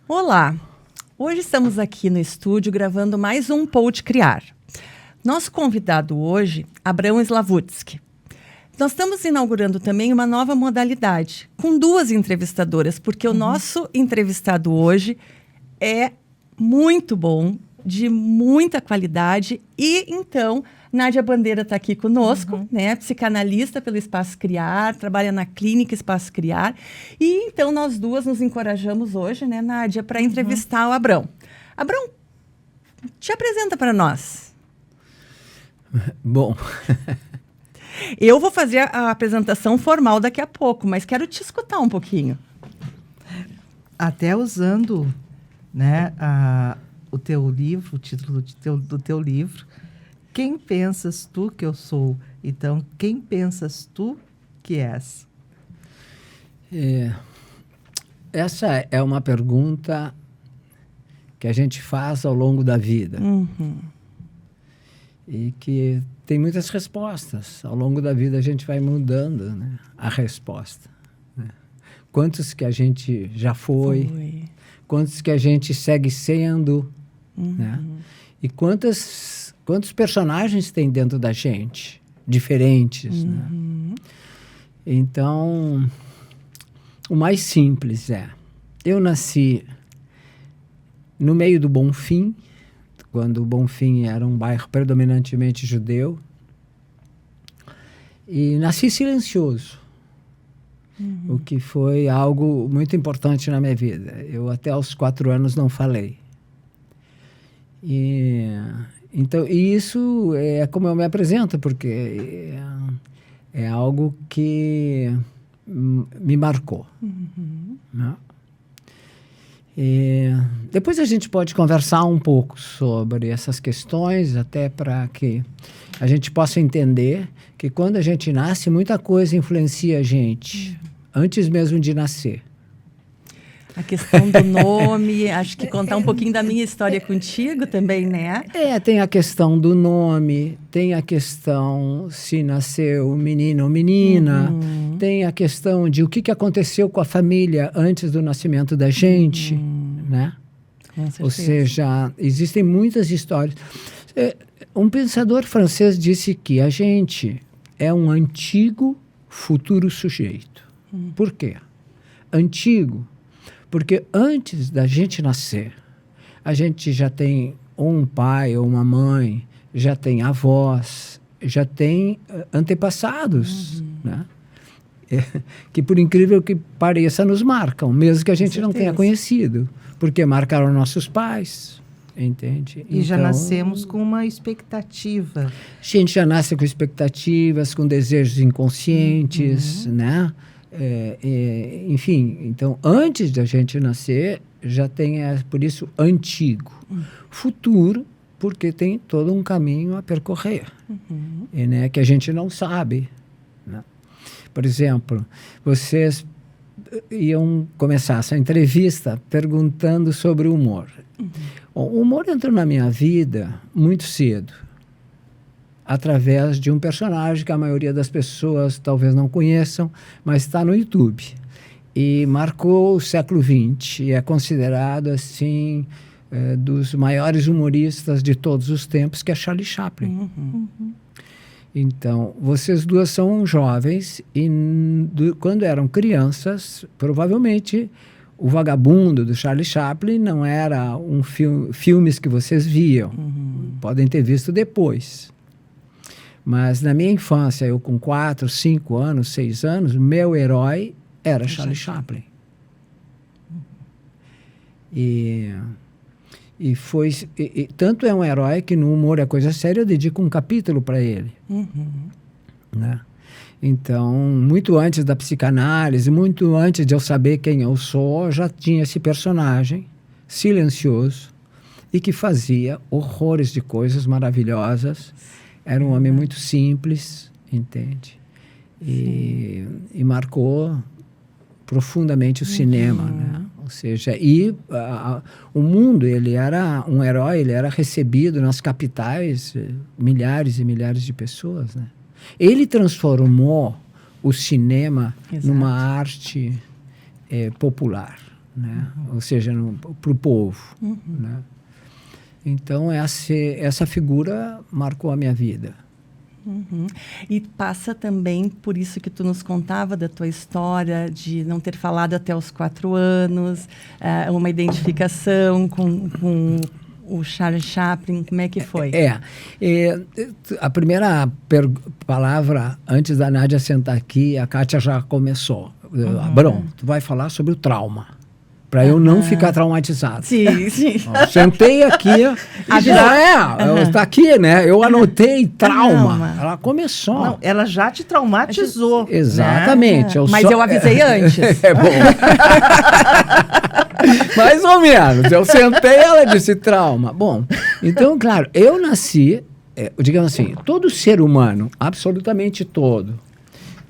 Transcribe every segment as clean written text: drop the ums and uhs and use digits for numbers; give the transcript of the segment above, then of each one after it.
Olá! Hoje estamos aqui no estúdio gravando mais um Pode Criar. Nosso convidado hoje, Abrão Slavutsky. Nós estamos inaugurando também uma nova modalidade, com 2 entrevistadoras, porque o nosso entrevistado hoje é muito bom, de muita qualidade, e então Nádia Bandeira está aqui conosco, né? Psicanalista pelo Espaço Criar, trabalha na clínica Espaço Criar, e então nós 2 nos encorajamos hoje, né, Nádia, para entrevistar o Abrão. Abrão, te apresenta para nós. Bom... Eu vou fazer a apresentação formal daqui a pouco, mas quero te escutar um pouquinho. Até usando, né, o teu livro, o título do teu livro, Quem Pensas Tu Que Eu Sou? Então, quem pensas tu que és? Essa é uma pergunta que a gente faz ao longo da vida. E que tem muitas respostas. Ao longo da vida a gente vai mudando, né, a resposta. Né? Quantos que a gente já foi, quantos que a gente segue sendo, né? E quantos personagens tem dentro da gente, diferentes. Né? Então, o mais simples é, eu nasci no meio do Bonfim, quando o Bonfim era um bairro predominantemente judeu, e nasci silencioso, o que foi algo muito importante na minha vida. Eu até aos 4 anos não falei. Então, isso é como eu me apresento, porque é algo que me marcou. Né? Depois a gente pode conversar um pouco sobre essas questões, até para que a gente possa entender que quando a gente nasce, muita coisa influencia a gente, antes mesmo de nascer. A questão do nome, acho que contar um pouquinho da minha história contigo também, né? Tem a questão do nome, tem a questão se nasceu menino ou menina, tem a questão de o que aconteceu com a família antes do nascimento da gente, né? Ou seja, existem muitas histórias. Um pensador francês disse que a gente é um antigo futuro sujeito. Por quê? Antigo, porque antes da gente nascer, a gente já tem ou um pai ou uma mãe, já tem avós, já tem antepassados, né? Que, por incrível que pareça, nos marcam, mesmo que a gente não tenha conhecido, porque marcaram nossos pais, entende? E já nascemos com uma expectativa. A gente já nasce com expectativas, com desejos inconscientes, né? Enfim, então, antes da gente nascer, já tem, por isso, antigo. Futuro, porque tem todo um caminho a percorrer, né, que a gente não sabe. Né? Por exemplo, vocês iam começar essa entrevista perguntando sobre o humor. Bom, o humor entrou na minha vida muito cedo, através de um personagem que a maioria das pessoas talvez não conheçam, mas está no YouTube. E marcou o século XX, e é considerado, assim, dos maiores humoristas de todos os tempos, que é Charlie Chaplin. Então, vocês 2 são jovens, e quando eram crianças, provavelmente o Vagabundo, do Charlie Chaplin, não era filmes que vocês viam. Podem ter visto depois. Mas na minha infância, eu com 4, 5 anos, 6 anos, meu herói era Charlie Chaplin. E tanto é um herói que no Humor é Coisa Séria eu dedico um capítulo para ele. Né? Então, muito antes da psicanálise, muito antes de eu saber quem eu sou, já tinha esse personagem silencioso e que fazia horrores de coisas maravilhosas. Era um homem muito simples, entende? E marcou profundamente o cinema, né? Ou seja, o mundo, ele era um herói, ele era recebido nas capitais, milhares e milhares de pessoas, né? Ele transformou o cinema numa arte popular, né? Ou seja, para o povo. Né? Então, essa figura marcou a minha vida. E passa também por isso que tu nos contava da tua história de não ter falado até os 4 anos, uma identificação com o Charles Chaplin. Como é que foi? A primeira palavra, antes da Nádia sentar aqui, a Kátia já começou. Abrão, tu vai falar sobre o trauma. Para eu não ficar traumatizado. Sim, sim. Eu sentei aqui, está aqui, né? Eu anotei trauma. Ela começou. Não, ela já te traumatizou. Exatamente. Né? Mas eu avisei antes. É bom. Mais ou menos. Eu sentei, ela disse trauma. Bom, então, claro, eu nasci, digamos assim, todo ser humano, absolutamente todo,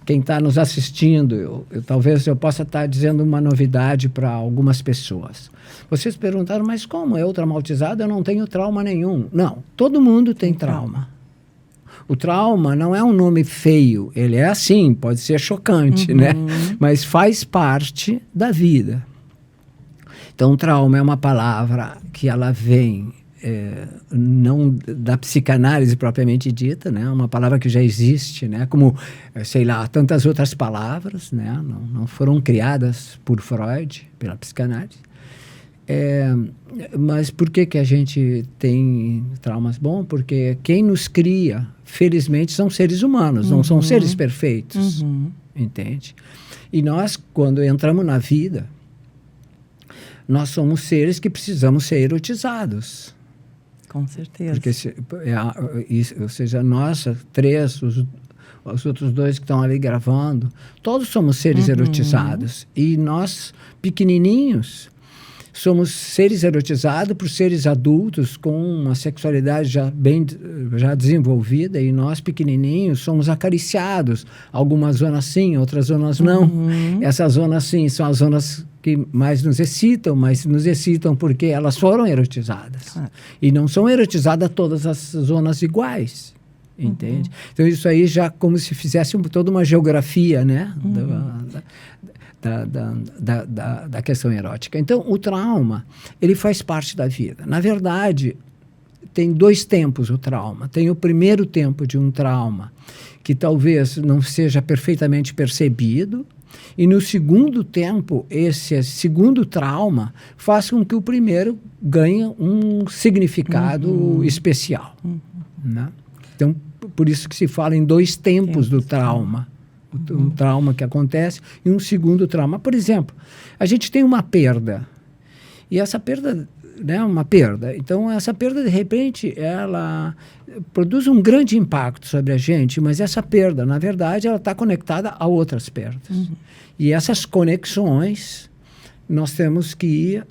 quem está nos assistindo, talvez eu possa estar dizendo uma novidade para algumas pessoas. Vocês perguntaram, mas como? Eu traumatizado? Eu não tenho trauma nenhum. Não, todo mundo tem trauma. O trauma não é um nome feio, ele é assim, pode ser chocante, né? Mas faz parte da vida. Então, trauma é uma palavra que ela vem não da psicanálise propriamente dita, né? Uma palavra que já existe, né? Como, sei lá, tantas outras palavras, né? Não foram criadas por Freud, pela psicanálise. Mas por que a gente tem traumas? Bom, porque quem nos cria, felizmente, são seres humanos, não são seres perfeitos, entende? E nós, quando entramos na vida, nós somos seres que precisamos ser erotizados. Com certeza. Porque, ou seja, nós, 3, os outros 2 que estão ali gravando, todos somos seres erotizados. E nós, pequenininhos, somos seres erotizados por seres adultos com uma sexualidade já desenvolvida, e nós, pequenininhos, somos acariciados. Algumas zonas sim, outras zonas não. Essas zonas sim são as zonas que mais nos excitam, mas nos excitam porque elas foram erotizadas. E não são erotizadas todas as zonas iguais, entende? Então, isso aí já como se fizesse toda uma geografia, né? Da questão erótica. Então, o trauma, ele faz parte da vida. Na verdade, tem 2 tempos o trauma. Tem o primeiro tempo de um trauma, que talvez não seja perfeitamente percebido, e no segundo tempo, esse segundo trauma faz com que o primeiro ganhe um significado especial. Né? Então, por isso que se fala em 2 tempos do trauma. Um trauma que acontece e um segundo trauma. Por exemplo, a gente tem uma perda. E essa perda, né, uma perda. Então, essa perda, de repente, ela produz um grande impacto sobre a gente, mas essa perda, na verdade, ela está conectada a outras perdas. E essas conexões, nós temos que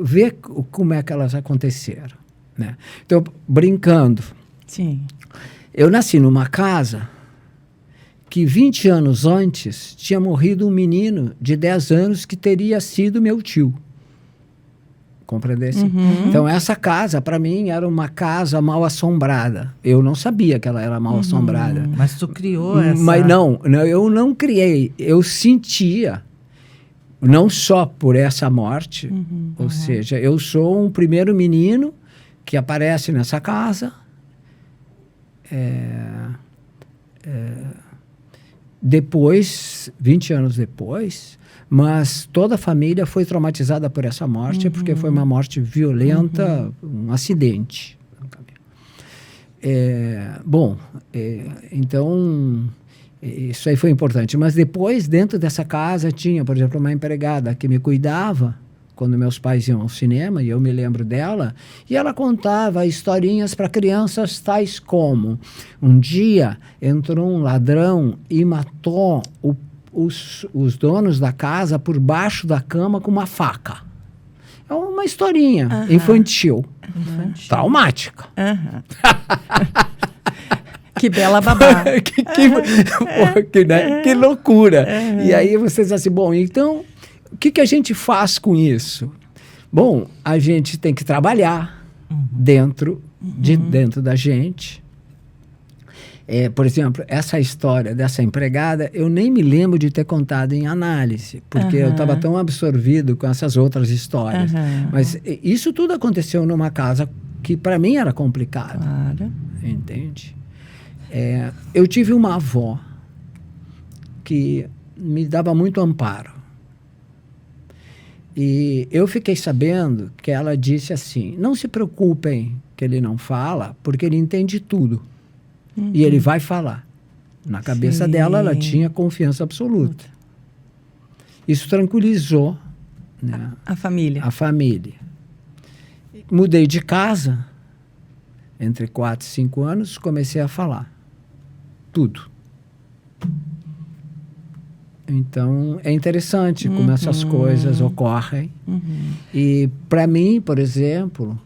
ver como é que elas aconteceram. Né? Então, brincando. Sim. Eu nasci numa casa que 20 anos antes tinha morrido um menino de 10 anos que teria sido meu tio. Compreendesse? Então, essa casa, para mim, era uma casa mal assombrada. Eu não sabia que ela era mal assombrada. Mas tu criou essa... Mas não, eu não criei. Eu sentia, não só por essa morte, ou seja, eu sou um primeiro menino que aparece nessa casa, depois, 20 anos depois, mas toda a família foi traumatizada por essa morte, porque foi uma morte violenta, um acidente. Então, isso aí foi importante. Mas depois, dentro dessa casa, tinha, por exemplo, uma empregada que me cuidava quando meus pais iam ao cinema, e eu me lembro dela, e ela contava historinhas para crianças tais como: um dia entrou um ladrão e matou os donos da casa por baixo da cama com uma faca. É uma historinha infantil, traumática. Que bela babá. Que loucura. E aí vocês dizem assim, bom, então, o que a gente faz com isso? Bom, a gente tem que trabalhar dentro da gente Por exemplo, essa história dessa empregada, eu nem me lembro de ter contado em análise, porque eu estava tão absorvido com essas outras histórias. Mas isso tudo aconteceu numa casa que para mim era complicada. Claro. Entende? Eu tive uma avó que me dava muito amparo. E eu fiquei sabendo que ela disse assim, não se preocupem que ele não fala, porque ele entende tudo. E ele vai falar. Na cabeça dela, ela tinha confiança absoluta. Isso tranquilizou, né, a família. a família. Mudei de casa, entre 4 e 5 anos, comecei a falar. Tudo. Então, é interessante como essas coisas ocorrem. E, para mim, por exemplo,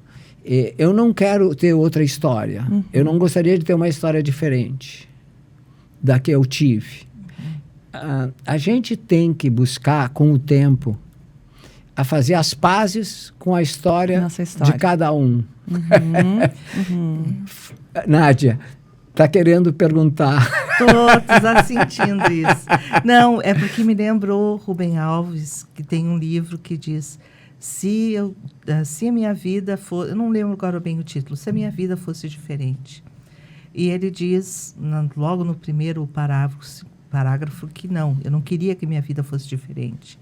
eu não quero ter outra história. Eu não gostaria de ter uma história diferente da que eu tive. A gente tem que buscar, com o tempo, a fazer as pazes com a história de cada um. Nádia, está querendo perguntar. Estou sentindo isso. Não, é porque me lembrou Rubem Alves, que tem um livro que diz... Se a minha vida fosse... Eu não lembro agora bem o título. Se a minha vida fosse diferente. E ele diz, logo no primeiro parágrafo, que não. Eu não queria que minha vida fosse diferente.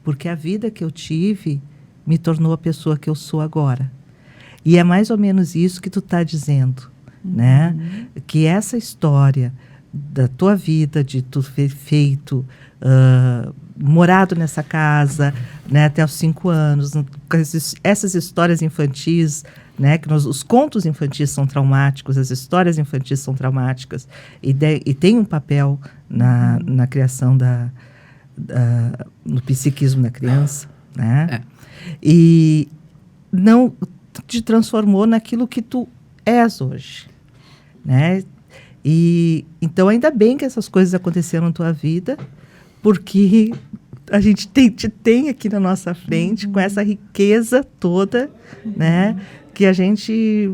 Porque a vida que eu tive me tornou a pessoa que eu sou agora. E é mais ou menos isso que tu está dizendo. Né? Que essa história da tua vida, de tu ter feito... morado nessa casa, né, até os 5 anos, essas histórias infantis, né, que os contos infantis são traumáticos, as histórias infantis são traumáticas, e tem um papel na criação no psiquismo da criança, né? E não te transformou naquilo que tu és hoje, né? E então ainda bem que essas coisas aconteceram na tua vida, porque a gente te tem aqui na nossa frente, com essa riqueza toda, né? Que a gente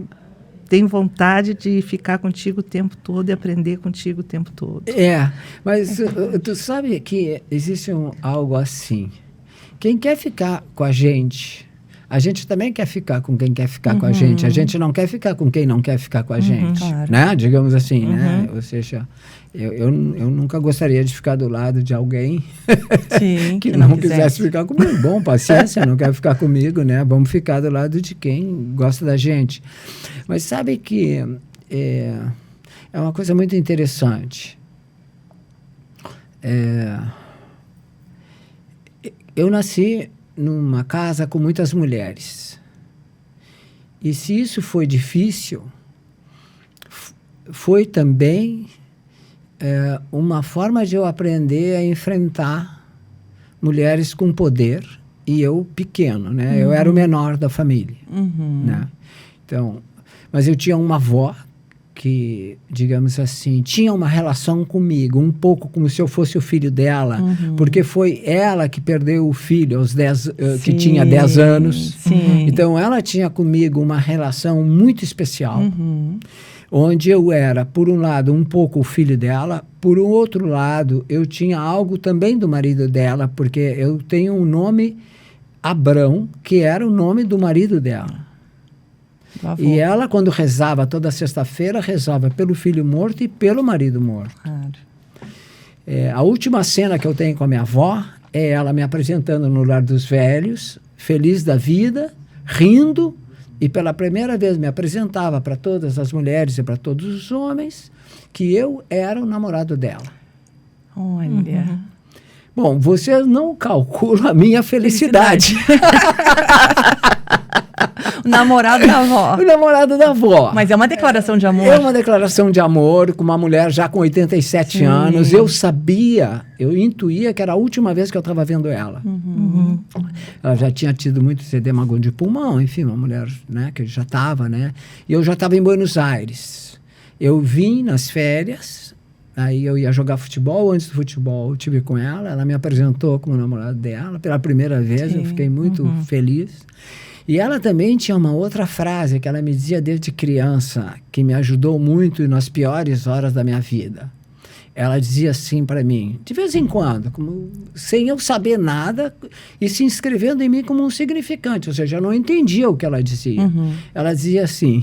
tem vontade de ficar contigo o tempo todo e aprender contigo o tempo todo. Mas tu sabe que existe algo assim. Quem quer ficar com a gente também quer ficar com quem quer ficar com a gente. A gente não quer ficar com quem não quer ficar com a gente, claro. né? Digamos assim, né? Ou seja, eu nunca gostaria de ficar do lado de alguém que não quisesse ficar comigo. Bom, paciência, não quer ficar comigo, né? Vamos ficar do lado de quem gosta da gente. Mas sabe que é uma coisa muito interessante. Eu nasci numa casa com muitas mulheres. E se isso foi difícil, foi também uma forma de eu aprender a enfrentar mulheres com poder, e eu pequeno, né? Eu era o menor da família, né? Então, mas eu tinha uma avó que, digamos assim, tinha uma relação comigo, um pouco como se eu fosse o filho dela, porque foi ela que perdeu o filho aos 10, que tinha 10 anos. Sim. Então, ela tinha comigo uma relação muito especial, onde eu era, por um lado, um pouco o filho dela, por um outro lado, eu tinha algo também do marido dela, porque eu tenho um nome, Abrão, que era o nome do marido dela. E ela, quando rezava toda sexta-feira, rezava pelo filho morto e pelo marido morto. Claro. A última cena que eu tenho com a minha avó é ela me apresentando no lar dos velhos, feliz da vida, rindo, e pela primeira vez me apresentava para todas as mulheres e para todos os homens que eu era o namorado dela. Olha. Bom, vocês não calculam a minha felicidade. O namorado da avó. O namorado da avó. Mas é uma declaração de amor. É uma declaração de amor com uma mulher já com 87 anos. Eu sabia, eu intuía que era a última vez que eu estava vendo ela. Ela já tinha tido muito edema agudo de pulmão, enfim, uma mulher, né, que já estava, né? E eu já estava em Buenos Aires. Eu vim nas férias, aí eu ia jogar futebol. Antes do futebol, eu estive com ela. Ela me apresentou como namorado dela pela primeira vez. Eu fiquei muito feliz. E ela também tinha uma outra frase que ela me dizia desde criança, que me ajudou muito nas piores horas da minha vida. Ela dizia assim para mim, de vez em quando, sem eu saber nada, e se inscrevendo em mim como um significante, ou seja, eu não entendia o que ela dizia. Ela dizia assim,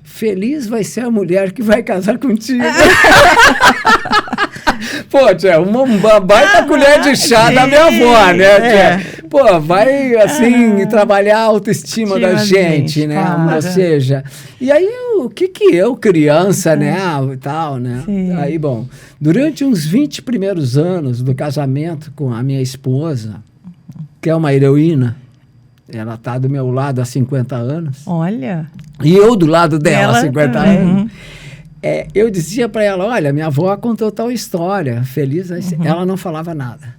feliz vai ser a mulher que vai casar contigo. Pô, tia, uma baita colher de chá da minha avó, né, tia? Pô, vai, assim, trabalhar a autoestima da gente, né? Claro. Ou seja, e aí, o que eu, criança, né, e tal, né? Sim. Aí, bom, durante uns 20 primeiros anos do casamento com a minha esposa, que é uma heroína, ela tá do meu lado há 50 anos, Olha. e eu do lado dela há Ela, 50 anos. Eu dizia para ela, olha, minha avó contou tal história, feliz, ela não falava nada.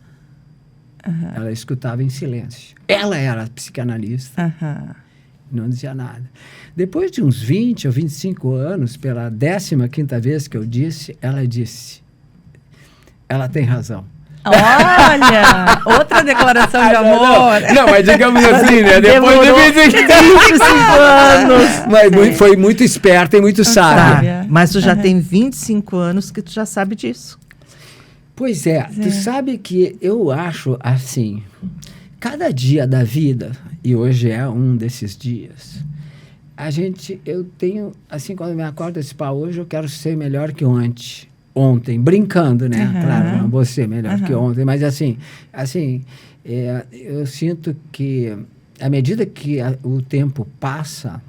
Ela escutava em silêncio. Ela era psicanalista, não dizia nada. Depois de uns 20 ou 25 anos, pela 15ª vez que eu disse, ela disse, ela tem razão. Olha, outra declaração de amor. Não, mas digamos assim, né? Depois de 25 anos. Mas foi muito esperta e muito sábia. Mas tu já tem 25 anos que tu já sabe disso. Pois é, tu sabe que eu acho assim, cada dia da vida, e hoje é um desses dias, eu tenho, assim, quando eu me acordo, eu disse, pá, hoje eu quero ser melhor que ontem, brincando, né? Claro, não vou ser melhor que ontem, mas assim, eu sinto que, à medida que o tempo passa,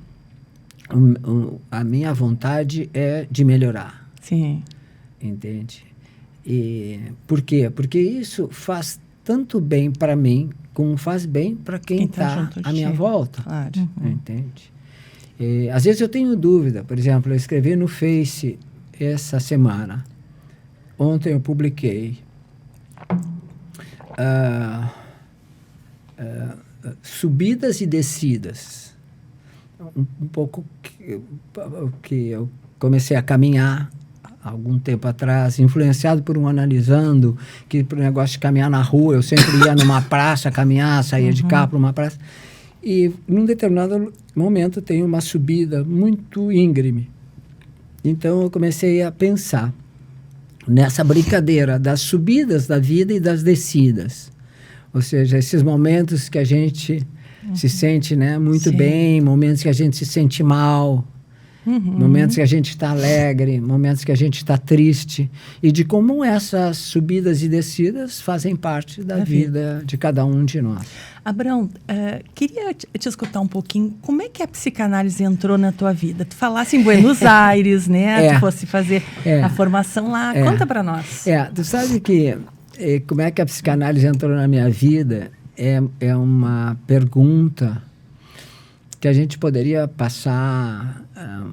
a minha vontade é de melhorar. Sim. Entende? E por quê? Porque isso faz tanto bem para mim, como faz bem para quem está à minha volta. Claro. Entende? E, às vezes eu tenho dúvida. Por exemplo, eu escrevi no Face essa semana. Ontem eu publiquei subidas e descidas. Um pouco que eu comecei a caminhar algum tempo atrás, influenciado por um analisando, que para o negócio de caminhar na rua, eu sempre ia numa praça caminhar, saía de carro para uma praça. E num determinado momento tem uma subida muito íngreme. Então eu comecei a pensar nessa brincadeira das subidas da vida e das descidas. Ou seja, esses momentos que a gente se sente, né, muito bem, momentos que a gente se sente mal, momentos que a gente está alegre, momentos que a gente está triste, e de como essas subidas e descidas fazem parte da vida de cada um de nós. Abrão, queria te escutar um pouquinho. Como é que a psicanálise entrou na tua vida? Tu falasse em Buenos Aires, né? Tu fosse fazer a formação lá. Conta para nós. Tu sabe que como é que a psicanálise entrou na minha vida é uma pergunta que a gente poderia passar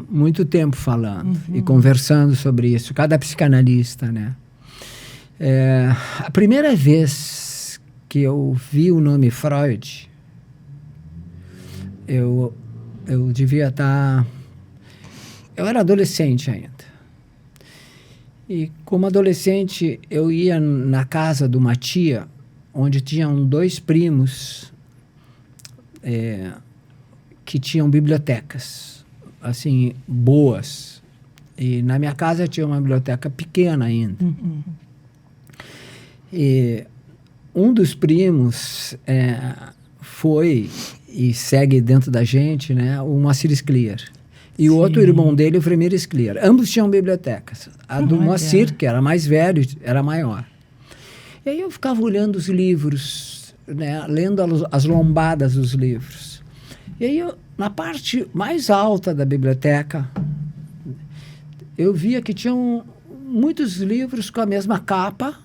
muito tempo falando e conversando sobre isso, cada psicanalista, né? A primeira vez que eu vi o nome Freud, eu devia estar... Eu era adolescente ainda. E como adolescente, eu ia na casa de uma tia, onde tinham 2 primos que tinham bibliotecas, assim, boas. E na minha casa tinha uma biblioteca pequena ainda. E um dos primos foi e segue dentro da gente, né, o Moacir Scliar. E o outro irmão dele, o Fremir Scliar. Ambos tinham bibliotecas. A do Moacir, que era mais velho, era maior. E aí eu ficava olhando os livros, né, lendo as lombadas dos livros. E aí, na parte mais alta da biblioteca, eu via que tinham muitos livros com a mesma capa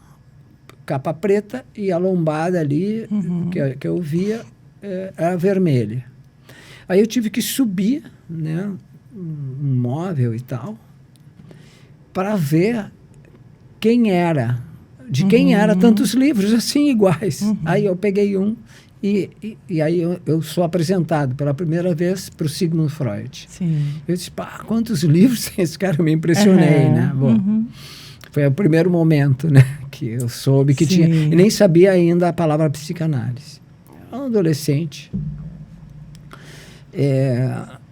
preta, e a lombada ali, que eu via, era vermelha. Aí eu tive que subir, né, um móvel e tal, para ver quem era, de quem era tantos livros assim iguais. Aí eu peguei um e aí eu sou apresentado pela primeira vez para o Sigmund Freud. Eu disse, pá, quantos livros esse cara, eu me impressionei, né? Bom, foi o primeiro momento, né, que eu soube que tinha, e nem sabia ainda a palavra psicanálise. Era um adolescente,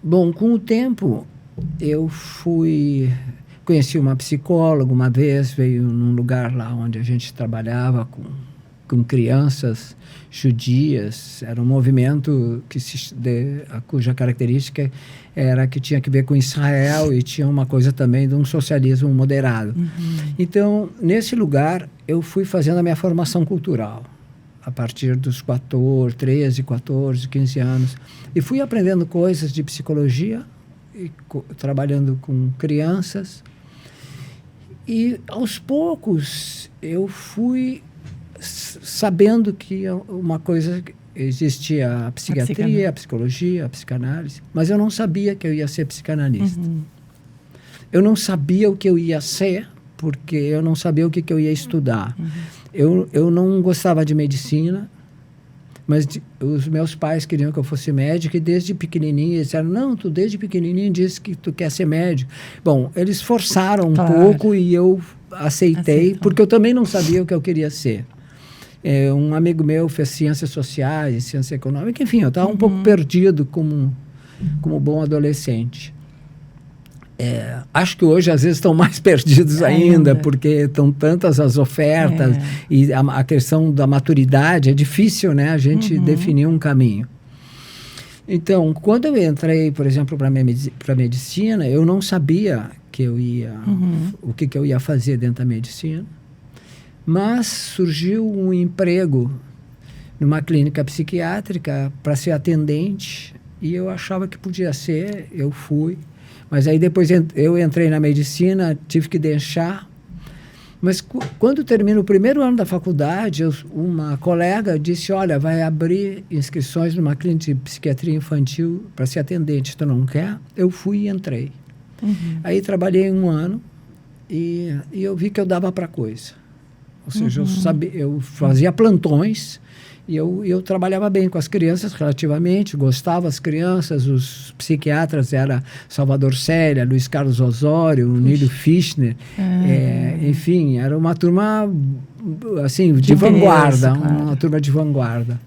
Bom, com o tempo, eu conheci uma psicóloga uma vez, veio num lugar lá onde a gente trabalhava com crianças judias. Era um movimento cuja característica era que tinha que ver com Israel e tinha uma coisa também de um socialismo moderado. Então, nesse lugar, eu fui fazendo a minha formação cultural a partir dos 13, 14, 15 anos. E fui aprendendo coisas de psicologia, trabalhando com crianças. E, aos poucos, eu fui sabendo que uma coisa... Existia a psiquiatria, a psicologia, a psicanálise, mas eu não sabia que eu ia ser psicanalista. Eu não sabia o que eu ia ser, porque eu não sabia o que eu ia estudar. Eu não gostava de medicina, mas os meus pais queriam que eu fosse médico, e desde pequenininho eles disseram, não, tu desde pequenininho disse que tu quer ser médico. Bom, eles forçaram um pouco e eu aceitei, porque eu também não sabia o que eu queria ser. Um amigo meu fez ciências sociais, ciência econômica, enfim, eu estava um pouco perdido como bom adolescente. Acho que hoje, às vezes, estão mais perdidos ainda, porque estão tantas as ofertas, e a questão da maturidade é difícil, né, a gente definir um caminho. Então, quando eu entrei, por exemplo, para a medicina, eu não sabia que eu ia, o que eu ia fazer dentro da medicina. Mas surgiu um emprego numa clínica psiquiátrica para ser atendente, e eu achava que podia ser, eu fui. Mas aí depois eu entrei na medicina, tive que deixar. Mas quando termino o primeiro ano da faculdade, uma colega disse, olha, vai abrir inscrições numa clínica de psiquiatria infantil para ser atendente, tu não quer? Eu fui e entrei. Aí trabalhei 1 ano e eu vi que eu dava para coisa. Ou seja, eu fazia plantões e eu trabalhava bem com as crianças relativamente, gostava das crianças, os psiquiatras eram Salvador Célia, Luiz Carlos Osório, Nílio Fischner, enfim, era uma turma assim, de vanguarda, uma turma de vanguarda.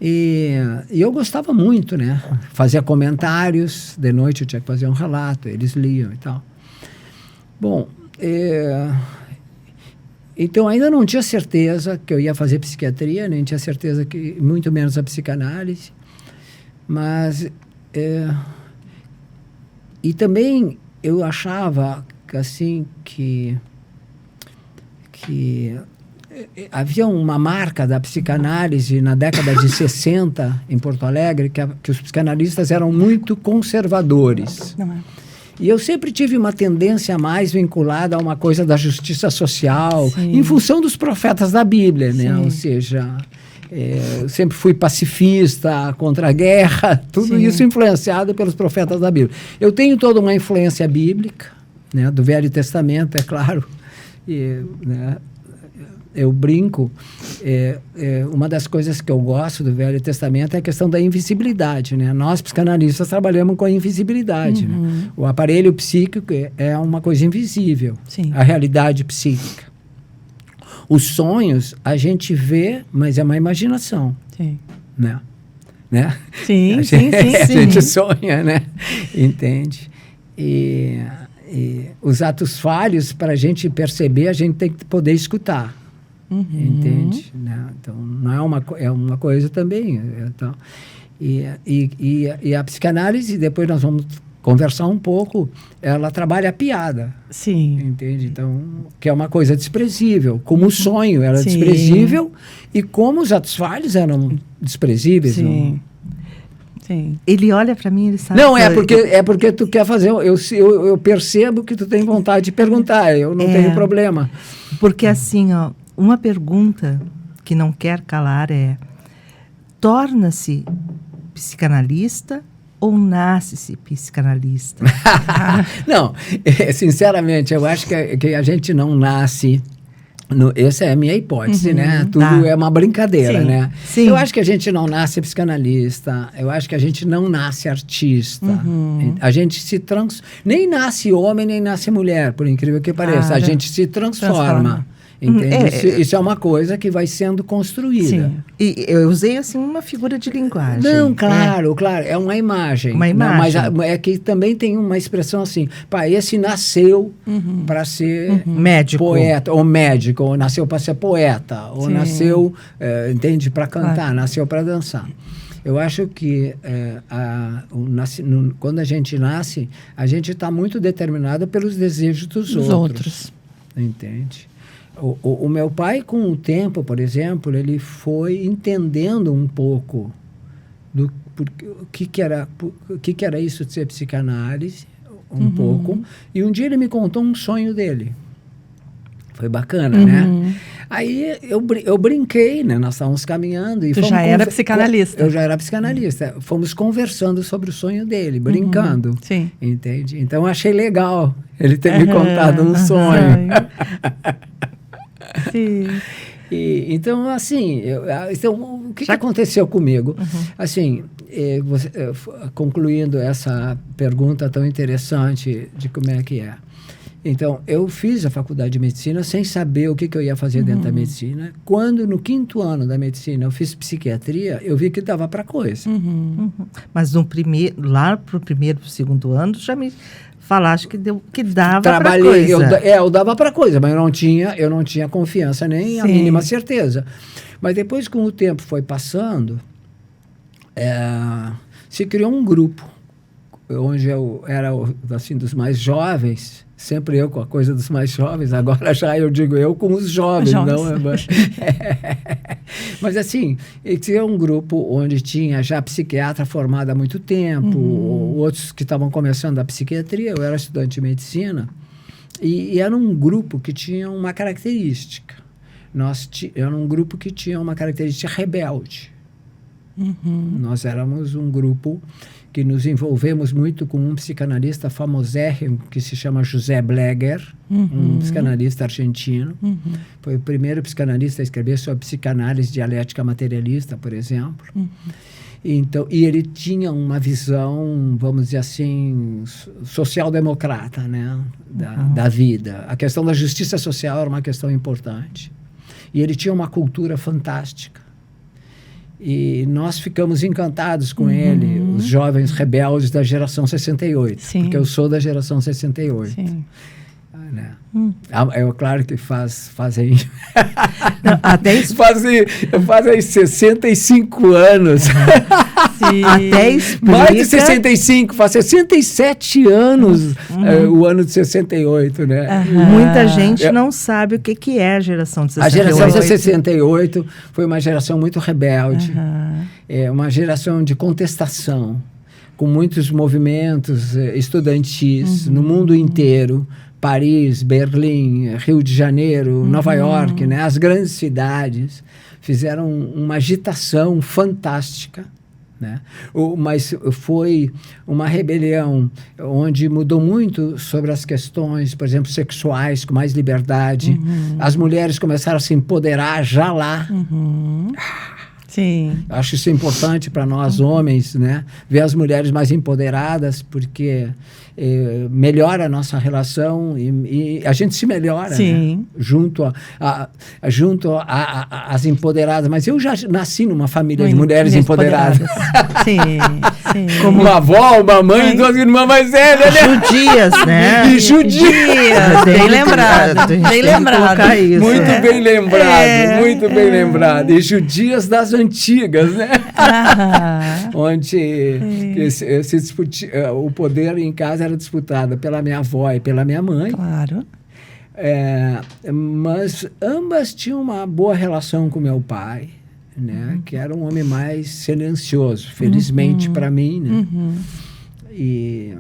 E eu gostava muito, né? Fazia comentários, de noite eu tinha que fazer um relato, eles liam e tal. Bom, então, ainda não tinha certeza que eu ia fazer psiquiatria, nem tinha certeza que, muito menos a psicanálise. Mas, e também eu achava que, assim, que havia uma marca da psicanálise na década de 60, em Porto Alegre, que os psicanalistas eram muito conservadores. Não é. E eu sempre tive uma tendência mais vinculada a uma coisa da justiça social, em função dos profetas da Bíblia, né? Ou seja, eu sempre fui pacifista, contra a guerra, tudo isso influenciado pelos profetas da Bíblia. Eu tenho toda uma influência bíblica, né? Do Velho Testamento, é claro, né? Eu brinco, uma das coisas que eu gosto do Velho Testamento é a questão da invisibilidade, né? Nós, psicanalistas, trabalhamos com a invisibilidade, né? O aparelho psíquico é uma coisa invisível, a realidade psíquica. Os sonhos, a gente vê, mas é uma imaginação, né? Sim, a gente sonha, né? Entende? E os atos falhos, para a gente perceber, a gente tem que poder escutar. Entende? Né? Então, não é uma coisa também. Então, e a psicanálise, depois nós vamos conversar um pouco, ela trabalha a piada. Entende? Então, que é uma coisa desprezível. Como o sonho era desprezível e como os atos falhos eram desprezíveis. Ele olha para mim e ele sabe... Não, é porque tu quer fazer... Eu percebo que tu tem vontade de perguntar, eu não tenho problema. Porque assim, ó, uma pergunta que não quer calar é: torna-se psicanalista ou nasce-se psicanalista? Não, sinceramente, eu acho que a gente não nasce... essa é a minha hipótese, né? Tudo é uma brincadeira, né? Eu acho que a gente não nasce psicanalista, eu acho que a gente não nasce artista. A gente nem nasce homem, nem nasce mulher, por incrível que pareça. A gente se transforma. Entende? Isso é uma coisa que vai sendo construída. Sim. E eu usei assim uma figura de linguagem. Não, claro, é uma imagem. Uma Não, imagem. mas é que também tem uma expressão assim, pá, esse nasceu para ser Médico. poeta, ou médico, ou nasceu para ser poeta, ou Sim. nasceu, entende, para cantar, Claro. nasceu para dançar. Eu acho que quando a gente nasce, a gente está muito determinado pelos desejos dos outros. Entende? O meu pai, com o tempo, por exemplo, ele foi entendendo um pouco o que era isso de ser psicanálise, um pouco. E um dia ele me contou um sonho dele. Foi bacana, né? Aí eu brinquei, né? Nós estávamos caminhando. Tu já era psicanalista. Eu já era psicanalista. Fomos conversando sobre o sonho dele, brincando. Sim. Entende? Então, eu achei legal ele ter me contado um sonho. Sim. Então, assim, o que aconteceu comigo? Assim, concluindo essa pergunta tão interessante de como é que é. Então, eu fiz a faculdade de medicina sem saber o que eu ia fazer dentro da medicina. Quando, no 5º ano da medicina, eu fiz psiquiatria, eu vi que dava para coisa. Mas lá pro primeiro, pro 2º ano, já me falaste que dava para coisa. Eu dava para coisa, mas eu não tinha confiança nem a mínima certeza. Mas depois, com o tempo foi passando, se criou um grupo, onde eu era assim, dos mais jovens, sempre eu com a coisa dos mais jovens, agora já eu digo eu com os jovens. Não, mas assim, tinha um grupo onde tinha já psiquiatra formado há muito tempo, outros que estavam começando a psiquiatria, eu era estudante de medicina, e era um grupo que tinha uma característica. Era um grupo que tinha uma característica rebelde. Nós éramos um grupo que nos envolvemos muito com um psicanalista famosérrimo que se chama José Bleger, um psicanalista argentino. Foi o primeiro psicanalista a escrever sobre psicanálise dialética materialista, por exemplo. Então, e ele tinha uma visão, vamos dizer assim, social-democrata, né, da vida. A questão da justiça social era uma questão importante. E ele tinha uma cultura fantástica. E nós ficamos encantados com ele, os jovens rebeldes da geração 68. Sim. Porque eu sou da geração 68. Sim. Né? É claro que fazem... fazem 65 anos. Sim. Até explica... Mais de 65, faz 67 anos o ano de 68, né? Muita gente não sabe o que é a geração de 68. A geração de 68 foi uma geração muito rebelde, uma geração de contestação, com muitos movimentos estudantis no mundo inteiro. Paris, Berlim, Rio de Janeiro, Nova York, né? As grandes cidades fizeram uma agitação fantástica, né? Mas foi uma rebelião onde mudou muito sobre as questões, por exemplo, sexuais, com mais liberdade. As mulheres começaram a se empoderar já lá. Sim. Acho isso importante para nós, homens, né? Ver as mulheres mais empoderadas, porque melhora a nossa relação e a gente se melhora, né? Junto às empoderadas. Mas eu já nasci numa família de mulheres empoderadas. Sim, sim. Como uma avó, uma mãe e 2 irmãs mais velhas, né? Judias, né? E judias. Bem lembrado. Bem lembrado. Muito bem lembrado, muito bem lembrado. E judias das antigas, né? Onde se discutia, o poder em casa era disputado pela minha avó e pela minha mãe. Claro. Mas ambas tinham uma boa relação com meu pai, né? Que era um homem mais silencioso, felizmente para mim, né? E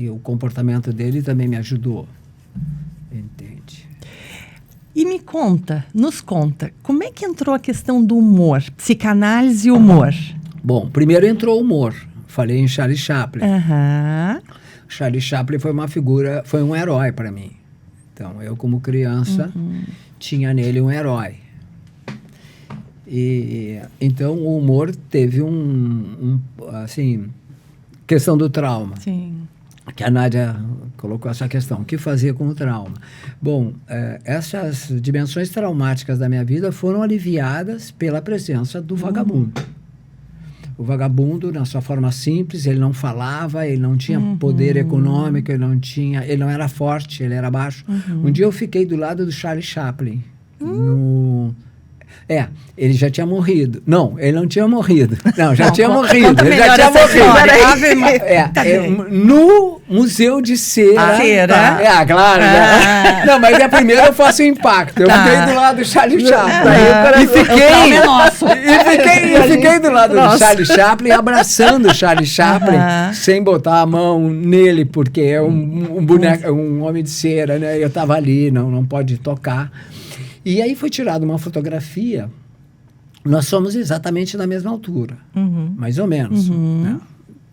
o comportamento dele também me ajudou, entende? E nos conta, como é que entrou a questão do humor, psicanálise e humor? Bom, primeiro entrou o humor. Falei em Charlie Chaplin. Charlie Chaplin foi uma figura, foi um herói para mim. Então, eu como criança tinha nele um herói. E então o humor teve assim, questão do trauma. Sim. que a Nádia colocou essa questão, o que fazer com o trauma? Bom, essas dimensões traumáticas da minha vida foram aliviadas pela presença do vagabundo. O vagabundo, na sua forma simples, ele não falava, ele não tinha poder econômico, ele não era forte, ele era baixo. Um dia eu fiquei do lado do Charlie Chaplin, ele já tinha morrido. Não, ele não tinha morrido. Não, já tinha morrido. Ele já tinha morrido. No Museu de Cera. Cera. Claro. Né? Não, mas primeiro eu faço o impacto. Eu fiquei do lado do Charlie Chaplin. E fiquei do lado do Charlie Chaplin, abraçando o Charlie Chaplin, sem botar a mão nele, porque é um boneco, um homem de cera, né? Eu estava ali, não pode tocar. E aí foi tirada uma fotografia, nós somos exatamente na mesma altura, mais ou menos. Né?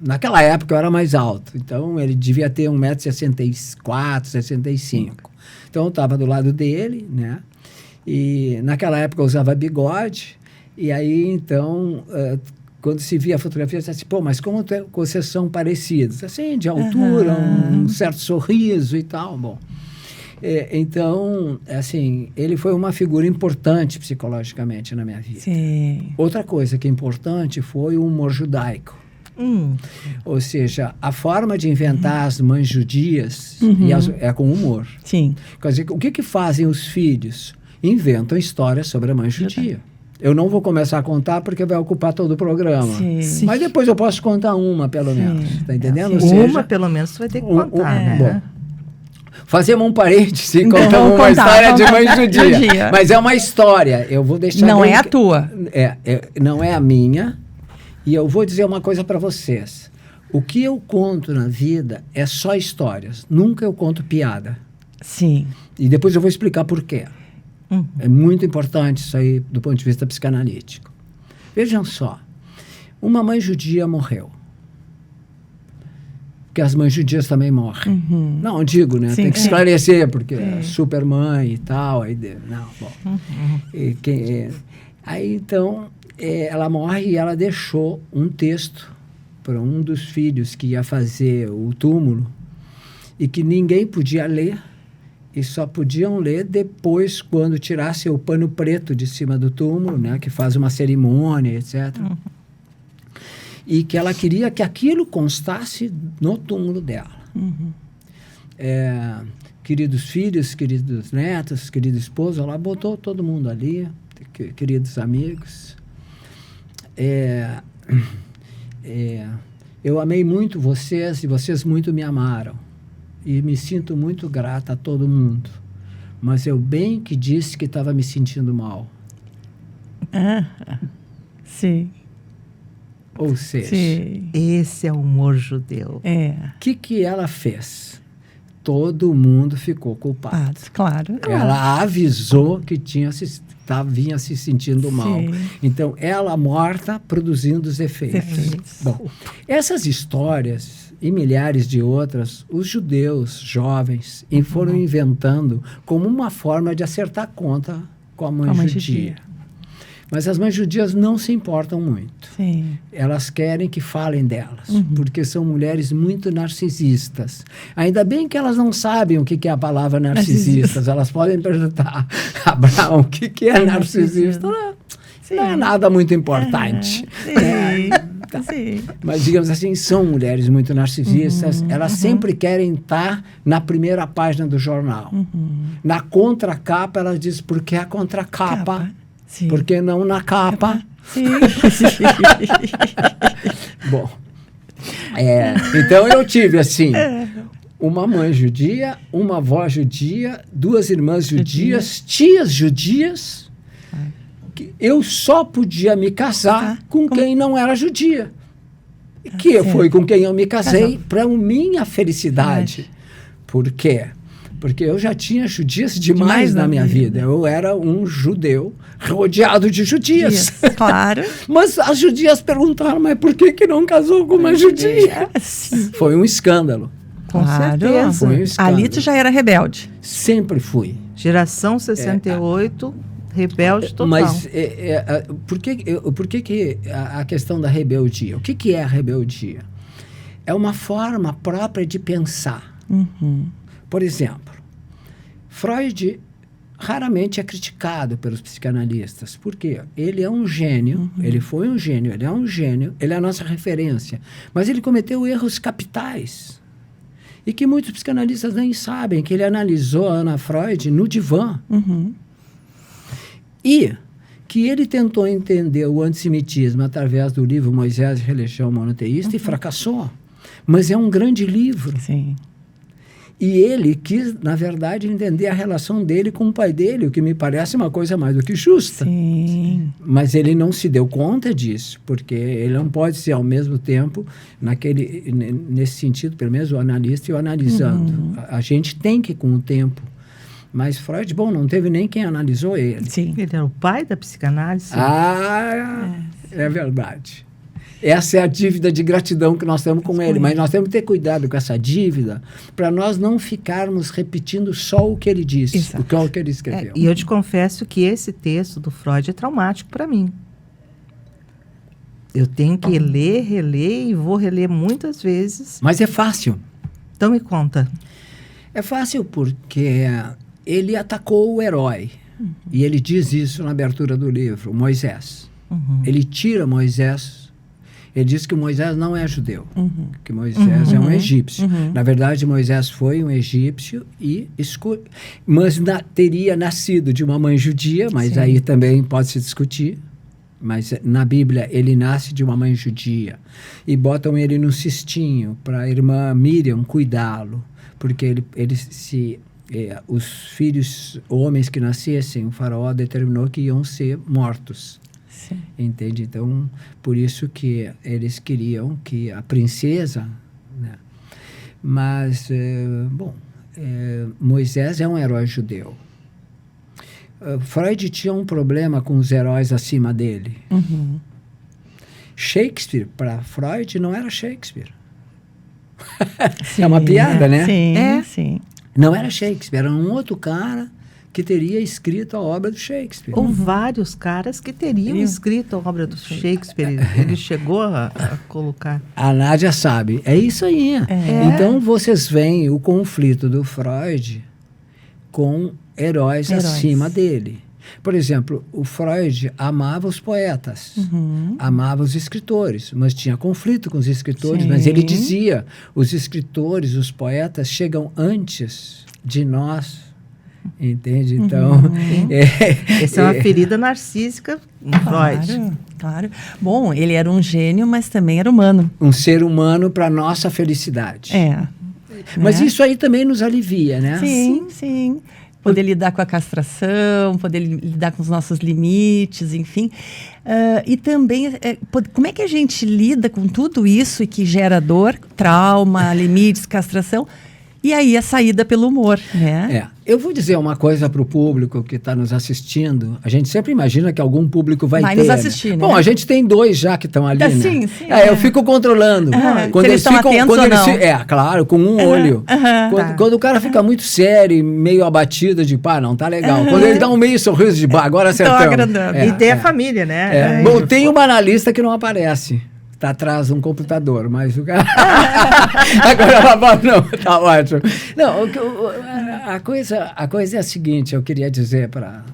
Naquela época eu era mais alto, então ele devia ter 1,64 m, 65. Então eu estava do lado dele, né? E naquela época eu usava bigode, e aí então, quando se via a fotografia, eu disse assim, pô, mas como vocês são parecidos? Assim, de altura, um certo sorriso e tal, bom... Então, assim, ele foi uma figura importante psicologicamente na minha vida. Sim. Outra coisa que é importante foi o humor judaico. Ou seja, a forma de inventar as mães judias é com humor. Sim. Quer dizer, o que fazem os filhos? Inventam histórias sobre a mãe judia. Eu não vou começar a contar porque vai ocupar todo o programa. Sim. Mas depois eu posso contar uma, pelo menos. Está entendendo? Uma, pelo menos, você vai ter que contar, né? Bom, fazemos um parênteses e contamos uma história de mãe judia. Mas é uma história. Eu vou deixar... Não é a tua. Não é a minha. E eu vou dizer uma coisa para vocês. O que eu conto na vida é só histórias. Nunca eu conto piada. Sim. E depois eu vou explicar por quê. É muito importante isso aí do ponto de vista psicanalítico. Vejam só. Uma mãe judia morreu. Porque as mães judias também morrem. Não, digo, né? Sim, tem que esclarecer, porque é super mãe e tal. Aí, não, bom. Aí, então, ela morre e ela deixou um texto para um dos filhos que ia fazer o túmulo e que ninguém podia ler e só podiam ler depois, quando tirasse o pano preto de cima do túmulo, né? Que faz uma cerimônia, etc., e que ela queria que aquilo constasse no túmulo dela. Queridos filhos, queridos netos, querido esposo, ela botou todo mundo ali, queridos amigos. Eu amei muito vocês e vocês muito me amaram. E me sinto muito grata a todo mundo. Mas eu bem que disse que estava me sentindo mal. Sim. Ou seja, esse é o humor judeu. O que ela fez? Todo mundo ficou culpado. Claro. Ela avisou que vinha se sentindo mal. Então, ela morta produzindo os efeitos. Bom, essas histórias e milhares de outras, os judeus jovens foram inventando como uma forma de acertar conta com a mãe judia. Mas as mães judias não se importam muito. Elas querem que falem delas, porque são mulheres muito narcisistas. Ainda bem que elas não sabem o que é a palavra narcisistas. Elas podem perguntar a Abraão o que é narcisista. Não é nada muito importante. Mas, digamos assim, são mulheres muito narcisistas. Elas sempre querem estar na primeira página do jornal. Na contracapa, elas dizem, por que a contracapa? Por que não na capa? Bom, então eu tive, assim, uma mãe judia, uma avó judia, 2 irmãs judias, tias judias. Eu só podia me casar com quem não era judia. Que foi com quem eu me casei para minha felicidade. Por quê? Porque eu já tinha judias demais na minha vida. Eu era um judeu rodeado de judias. Claro. Mas as judias perguntaram, mas por que não casou com uma judia? Foi um escândalo. Com certeza. Foi um escândalo. Ali tu já era rebelde. Sempre fui. Geração 68, rebelde total. Mas por que a questão da rebeldia? O que é a rebeldia? é uma forma própria de pensar. Por exemplo, Freud raramente é criticado pelos psicanalistas. Por quê? Ele é um gênio, ele foi um gênio, ele é um gênio, ele é a nossa referência. Mas ele cometeu erros capitais. E que muitos psicanalistas nem sabem, que ele analisou a Ana Freud no divã. E que ele tentou entender o antissemitismo através do livro Moisés e Religião Monoteísta e fracassou. Mas é um grande livro. Sim. E ele quis, na verdade, entender a relação dele com o pai dele, o que me parece uma coisa mais do que justa. Sim. Mas ele não se deu conta disso, porque ele não pode ser, ao mesmo tempo, nesse sentido, pelo menos o analista e o analisando. A gente tem que, com o tempo. Mas Freud, bom, não teve nem quem analisou ele. Sim. Ele era o pai da psicanálise. É verdade. Essa é a dívida de gratidão que nós temos com ele. Mas nós temos que ter cuidado com essa dívida para nós não ficarmos repetindo só o que ele disse, o que ele escreveu. E eu te confesso que esse texto do Freud é traumático para mim. Eu tenho que ler, reler e vou reler muitas vezes. Mas é fácil. Então me conta. É fácil porque ele atacou o herói. E ele diz isso na abertura do livro, Moisés. Ele tira Moisés. Ele diz que Moisés não é judeu, que Moisés é um egípcio. Na verdade, Moisés foi um egípcio mas teria nascido de uma mãe judia, mas aí também pode se discutir. Mas na Bíblia ele nasce de uma mãe judia. E botam ele num cestinho para a irmã Miriam cuidá-lo, porque os filhos homens que nascessem, o faraó determinou que iam ser mortos. Sim. Entende? Então, por isso que eles queriam que a princesa... Né? Mas, Moisés é um herói judeu. Freud tinha um problema com os heróis acima dele. Shakespeare, para Freud, não era Shakespeare. Sim, é uma piada, né? Sim, sim. Não era Shakespeare, era um outro cara que teria escrito a obra do Shakespeare. Ou vários caras que teriam escrito a obra do Shakespeare. Ele chegou a colocar. A Nádia sabe. É isso aí. Então, vocês veem o conflito do Freud com heróis acima dele. Por exemplo, o Freud amava os poetas, amava os escritores, mas tinha conflito com os escritores. Sim. Mas ele dizia, os escritores, os poetas chegam antes de nós. Entende? Então, essa é uma ferida narcísica em Freud. Claro. Bom, ele era um gênio, mas também era humano. Um ser humano para nossa felicidade. Mas né? isso aí também nos alivia, né? Sim. Poder lidar com a castração, poder lidar com os nossos limites, enfim. E também, como é que a gente lida com tudo isso e que gera dor, trauma, limites, castração, e aí a saída pelo humor, né? Eu vou dizer uma coisa para o público que está nos assistindo. A gente sempre imagina que algum público vai ter. Nos assistir, né? Bom, a gente tem 2 já que estão ali, né? Sim. Eu fico controlando. Quando eles estão atentos ou não? Claro, com um olho. Quando o cara fica muito sério, meio abatido de não tá legal. Quando ele dá um meio sorriso de agora acertamos. agradando. E tem a família, né? Bom, tem uma analista que não aparece. Está atrás de um computador, mas o cara... Agora, não, tá ótimo. Não, a coisa é a seguinte, eu queria dizer para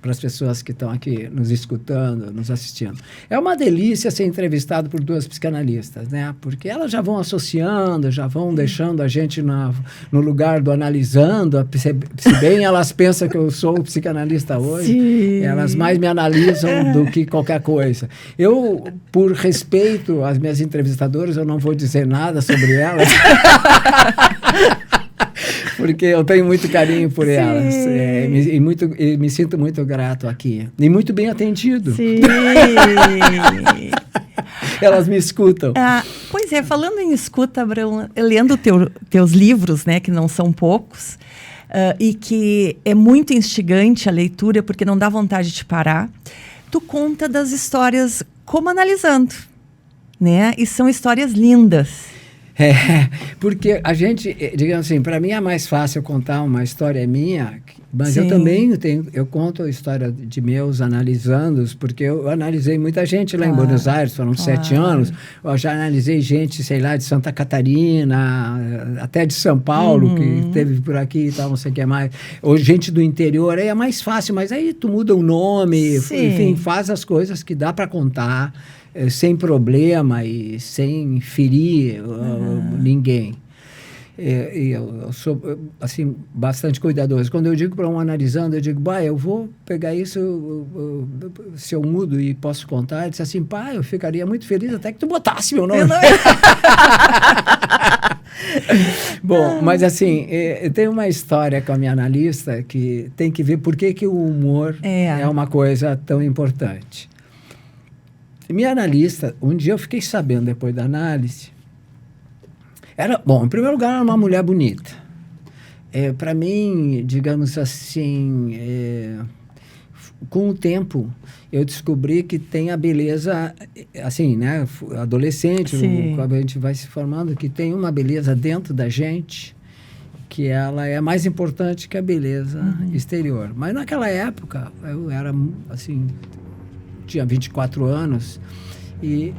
as pessoas que estão aqui nos escutando, nos assistindo. É uma delícia ser entrevistado por 2 psicanalistas, né? Porque elas já vão associando, já vão deixando a gente no lugar do analisando, se bem elas pensam que eu sou o psicanalista hoje, Sim. Elas mais me analisam do que qualquer coisa. Eu, por respeito às minhas entrevistadoras, eu não vou dizer nada sobre elas. Porque eu tenho muito carinho por elas. E me sinto muito grato aqui. E muito bem atendido. Sim. Elas me escutam. Pois é, falando em escuta, Abraão, lendo teus livros, né, que não são poucos, e que é muito instigante a leitura, porque não dá vontade de parar, tu conta das histórias como analisando, né? E são histórias lindas. Porque a gente, digamos assim, para mim é mais fácil contar uma história minha Mas Sim. eu também eu conto a história de meus analisandos, porque eu analisei muita gente lá em Buenos Aires, foram 7 anos. Eu já analisei gente, sei lá, de Santa Catarina, até de São Paulo, que teve por aqui e tal, não sei o que mais. Ou gente do interior, aí é mais fácil, mas aí tu muda o nome, enfim, faz as coisas que dá para contar sem problema e sem ferir ninguém. Eu sou, assim, bastante cuidadoso. Quando eu digo para um analisando, eu digo, eu vou pegar isso, se eu mudo e posso contar, ele disse assim, eu ficaria muito feliz até que tu botasse meu nome. Bom, mas assim, tem uma história com a minha analista que tem que ver por que o humor é uma coisa tão importante. Minha analista, um dia eu fiquei sabendo, depois da análise, em primeiro lugar, era uma mulher bonita. Para mim, digamos assim, com o tempo, eu descobri que tem a beleza, assim, né? Adolescente, quando a gente vai se formando, que tem uma beleza dentro da gente, que ela é mais importante que a beleza exterior. Mas naquela época, eu era, assim, tinha 24 anos, e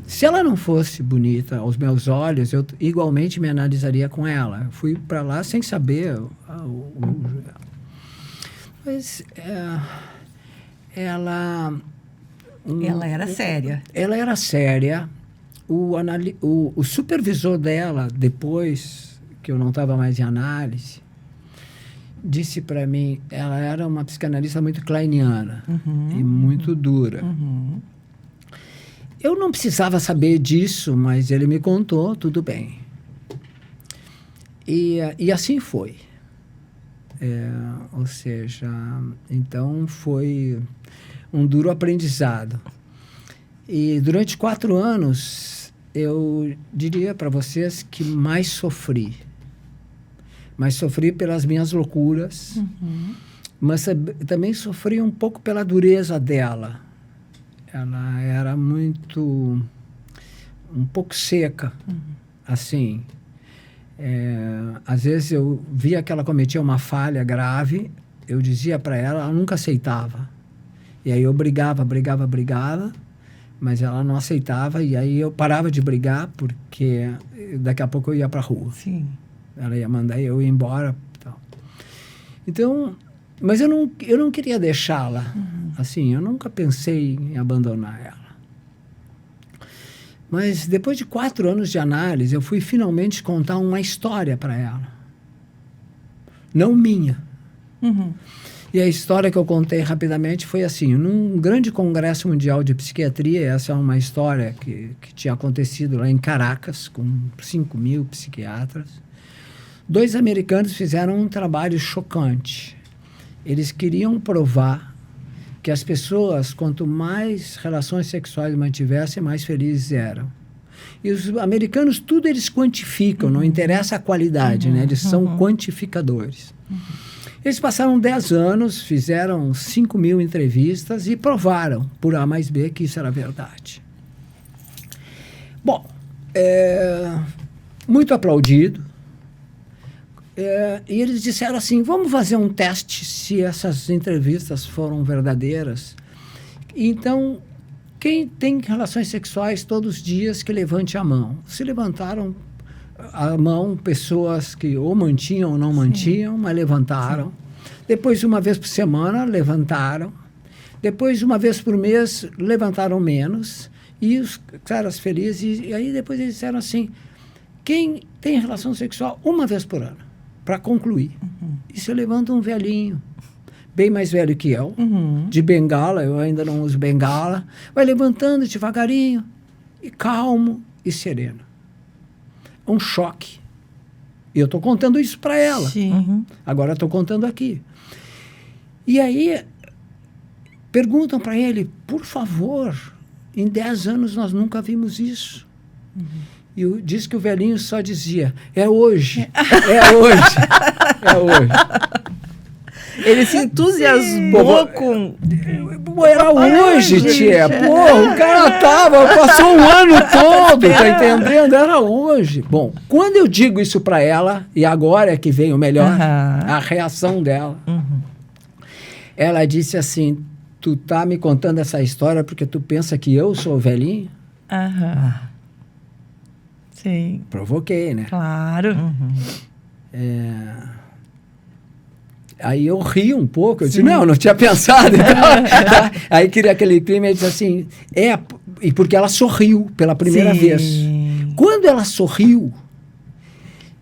se ela não fosse bonita aos meus olhos, eu igualmente me analisaria com ela. Eu fui para lá sem saber. Mas ela era séria. Ela era séria. O supervisor dela, depois que eu não estava mais em análise, disse para mim, ela era uma psicanalista muito kleiniana e muito dura. Eu não precisava saber disso, mas ele me contou, tudo bem. E assim foi. Ou seja, então foi um duro aprendizado. E durante 4 anos, eu diria para vocês que mais sofri. Mas sofri pelas minhas loucuras, mas também sofri um pouco pela dureza dela. Ela era um pouco seca, assim. Às vezes eu via que ela cometia uma falha grave, eu dizia para ela, ela nunca aceitava. E aí eu brigava, mas ela não aceitava, e aí eu parava de brigar, porque daqui a pouco eu ia para a rua. Sim. Ela ia mandar eu ir embora. Tal. Então, mas eu não queria deixá-la. Assim, eu nunca pensei em abandonar ela. Mas depois de 4 anos de análise, eu fui finalmente contar uma história para ela. Não minha. E a história que eu contei rapidamente foi assim, num grande congresso mundial de psiquiatria, essa é uma história que tinha acontecido lá em Caracas, com 5.000 psiquiatras. 2 americanos fizeram um trabalho chocante. Eles queriam provar que as pessoas, quanto mais relações sexuais mantivessem, mais felizes eram. E os americanos, tudo eles quantificam, não interessa a qualidade, né? Eles são quantificadores. Eles passaram 10 anos, fizeram 5.000 entrevistas e provaram, por A mais B, que isso era verdade. Bom, muito aplaudido. E eles disseram assim, vamos fazer um teste se essas entrevistas foram verdadeiras. Então, quem tem relações sexuais todos os dias, que levante a mão. Se levantaram a mão pessoas que ou mantinham ou não mantinham, mas levantaram. Depois, uma vez por semana, levantaram. Depois, uma vez por mês, levantaram menos. E os caras felizes. E aí, depois eles disseram assim, quem tem relação sexual uma vez por ano? Para concluir. E se levanta um velhinho, bem mais velho que eu, de bengala, eu ainda não uso bengala, vai levantando devagarinho, e calmo e sereno. Um choque. E eu estou contando isso para ela. Agora estou contando aqui. E aí, perguntam para ele, por favor, em 10 anos nós nunca vimos isso. E diz que o velhinho só dizia, é hoje, é hoje, é hoje. Ele se entusiasmou com... Era hoje, tia. Pô, o cara passou o ano todo, tá entendendo? Era hoje. Bom, quando eu digo isso para ela, e agora é que vem o melhor, a reação dela. Ela disse assim, tu tá me contando essa história porque tu pensa que eu sou velhinho? Aham. Sim, Provoquei, né? claro. Aí eu ri um pouco, eu disse, não tinha pensado. E tal. Aí queria aquele clima e disse assim, e porque ela sorriu pela primeira Sim. vez. Quando ela sorriu,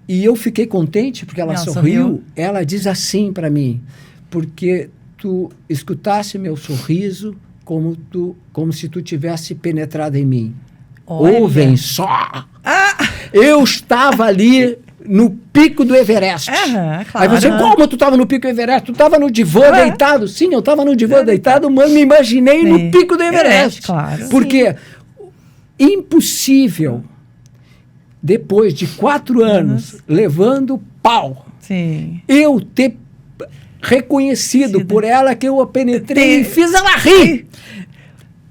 e eu fiquei contente porque ela Ela sorriu, sorriu. ela diz assim para mim, porque tu escutasse meu sorriso como se tu tivesse penetrado em mim. Olha. Ouvem só! Eu estava ali no pico do Everest. Aham, Aí você, claro. como tu estava no pico do Everest? Tu estava no divã deitado? Sim, eu estava no divã deitado, mas me imaginei no Sim. pico do Everest. Claro. Porque impossível, depois de 4 anos levando pau, Sim. eu ter reconhecido por ela que eu a penetrei e fiz ela rir.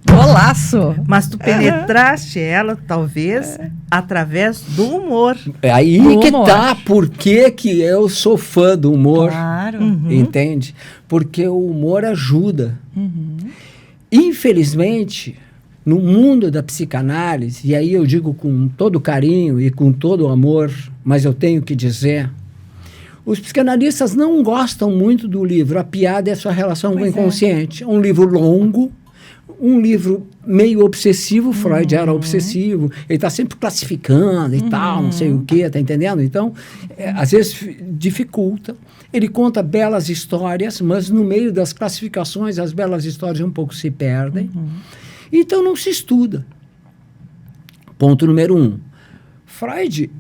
Golaço. Mas tu penetraste ela, talvez, através do humor. Aí Do que humor. tá por que eu sou fã do humor. Claro. Entende? Porque o humor ajuda. Uhum. Infelizmente, no mundo da psicanálise, e aí eu digo com todo carinho e com todo amor, mas eu tenho que dizer, os psicanalistas não gostam muito do livro A Piada e a Sua Relação com o Inconsciente. É um livro longo, um livro meio obsessivo, Freud era obsessivo, ele está sempre classificando e tal, não sei o quê, tá entendendo? Então, às vezes dificulta. Ele conta belas histórias, mas no meio das classificações, as belas histórias um pouco se perdem. Então, não se estuda. Ponto número 1. Freud,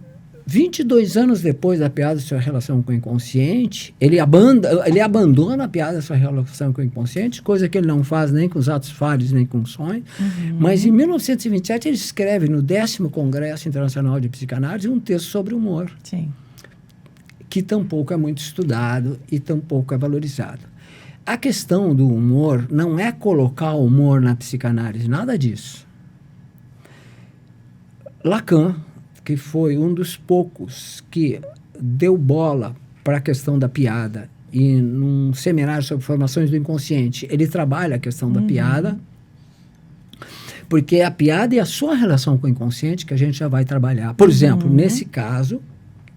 22 anos depois da piada de sua relação com o inconsciente, ele abandona a piada de sua relação com o inconsciente, coisa que ele não faz nem com os atos falhos, nem com sonhos. Mas em 1927 ele escreve no 10º Congresso Internacional de Psicanálise um texto sobre humor, Sim. que tampouco é muito estudado e tampouco é valorizado. A questão do humor não é colocar o humor na psicanálise, nada disso. Lacan, que foi um dos poucos que deu bola para a questão da piada, e num seminário sobre formações do inconsciente, ele trabalha a questão da piada, porque é a piada e a sua relação com o inconsciente que a gente já vai trabalhar. Por exemplo, nesse caso,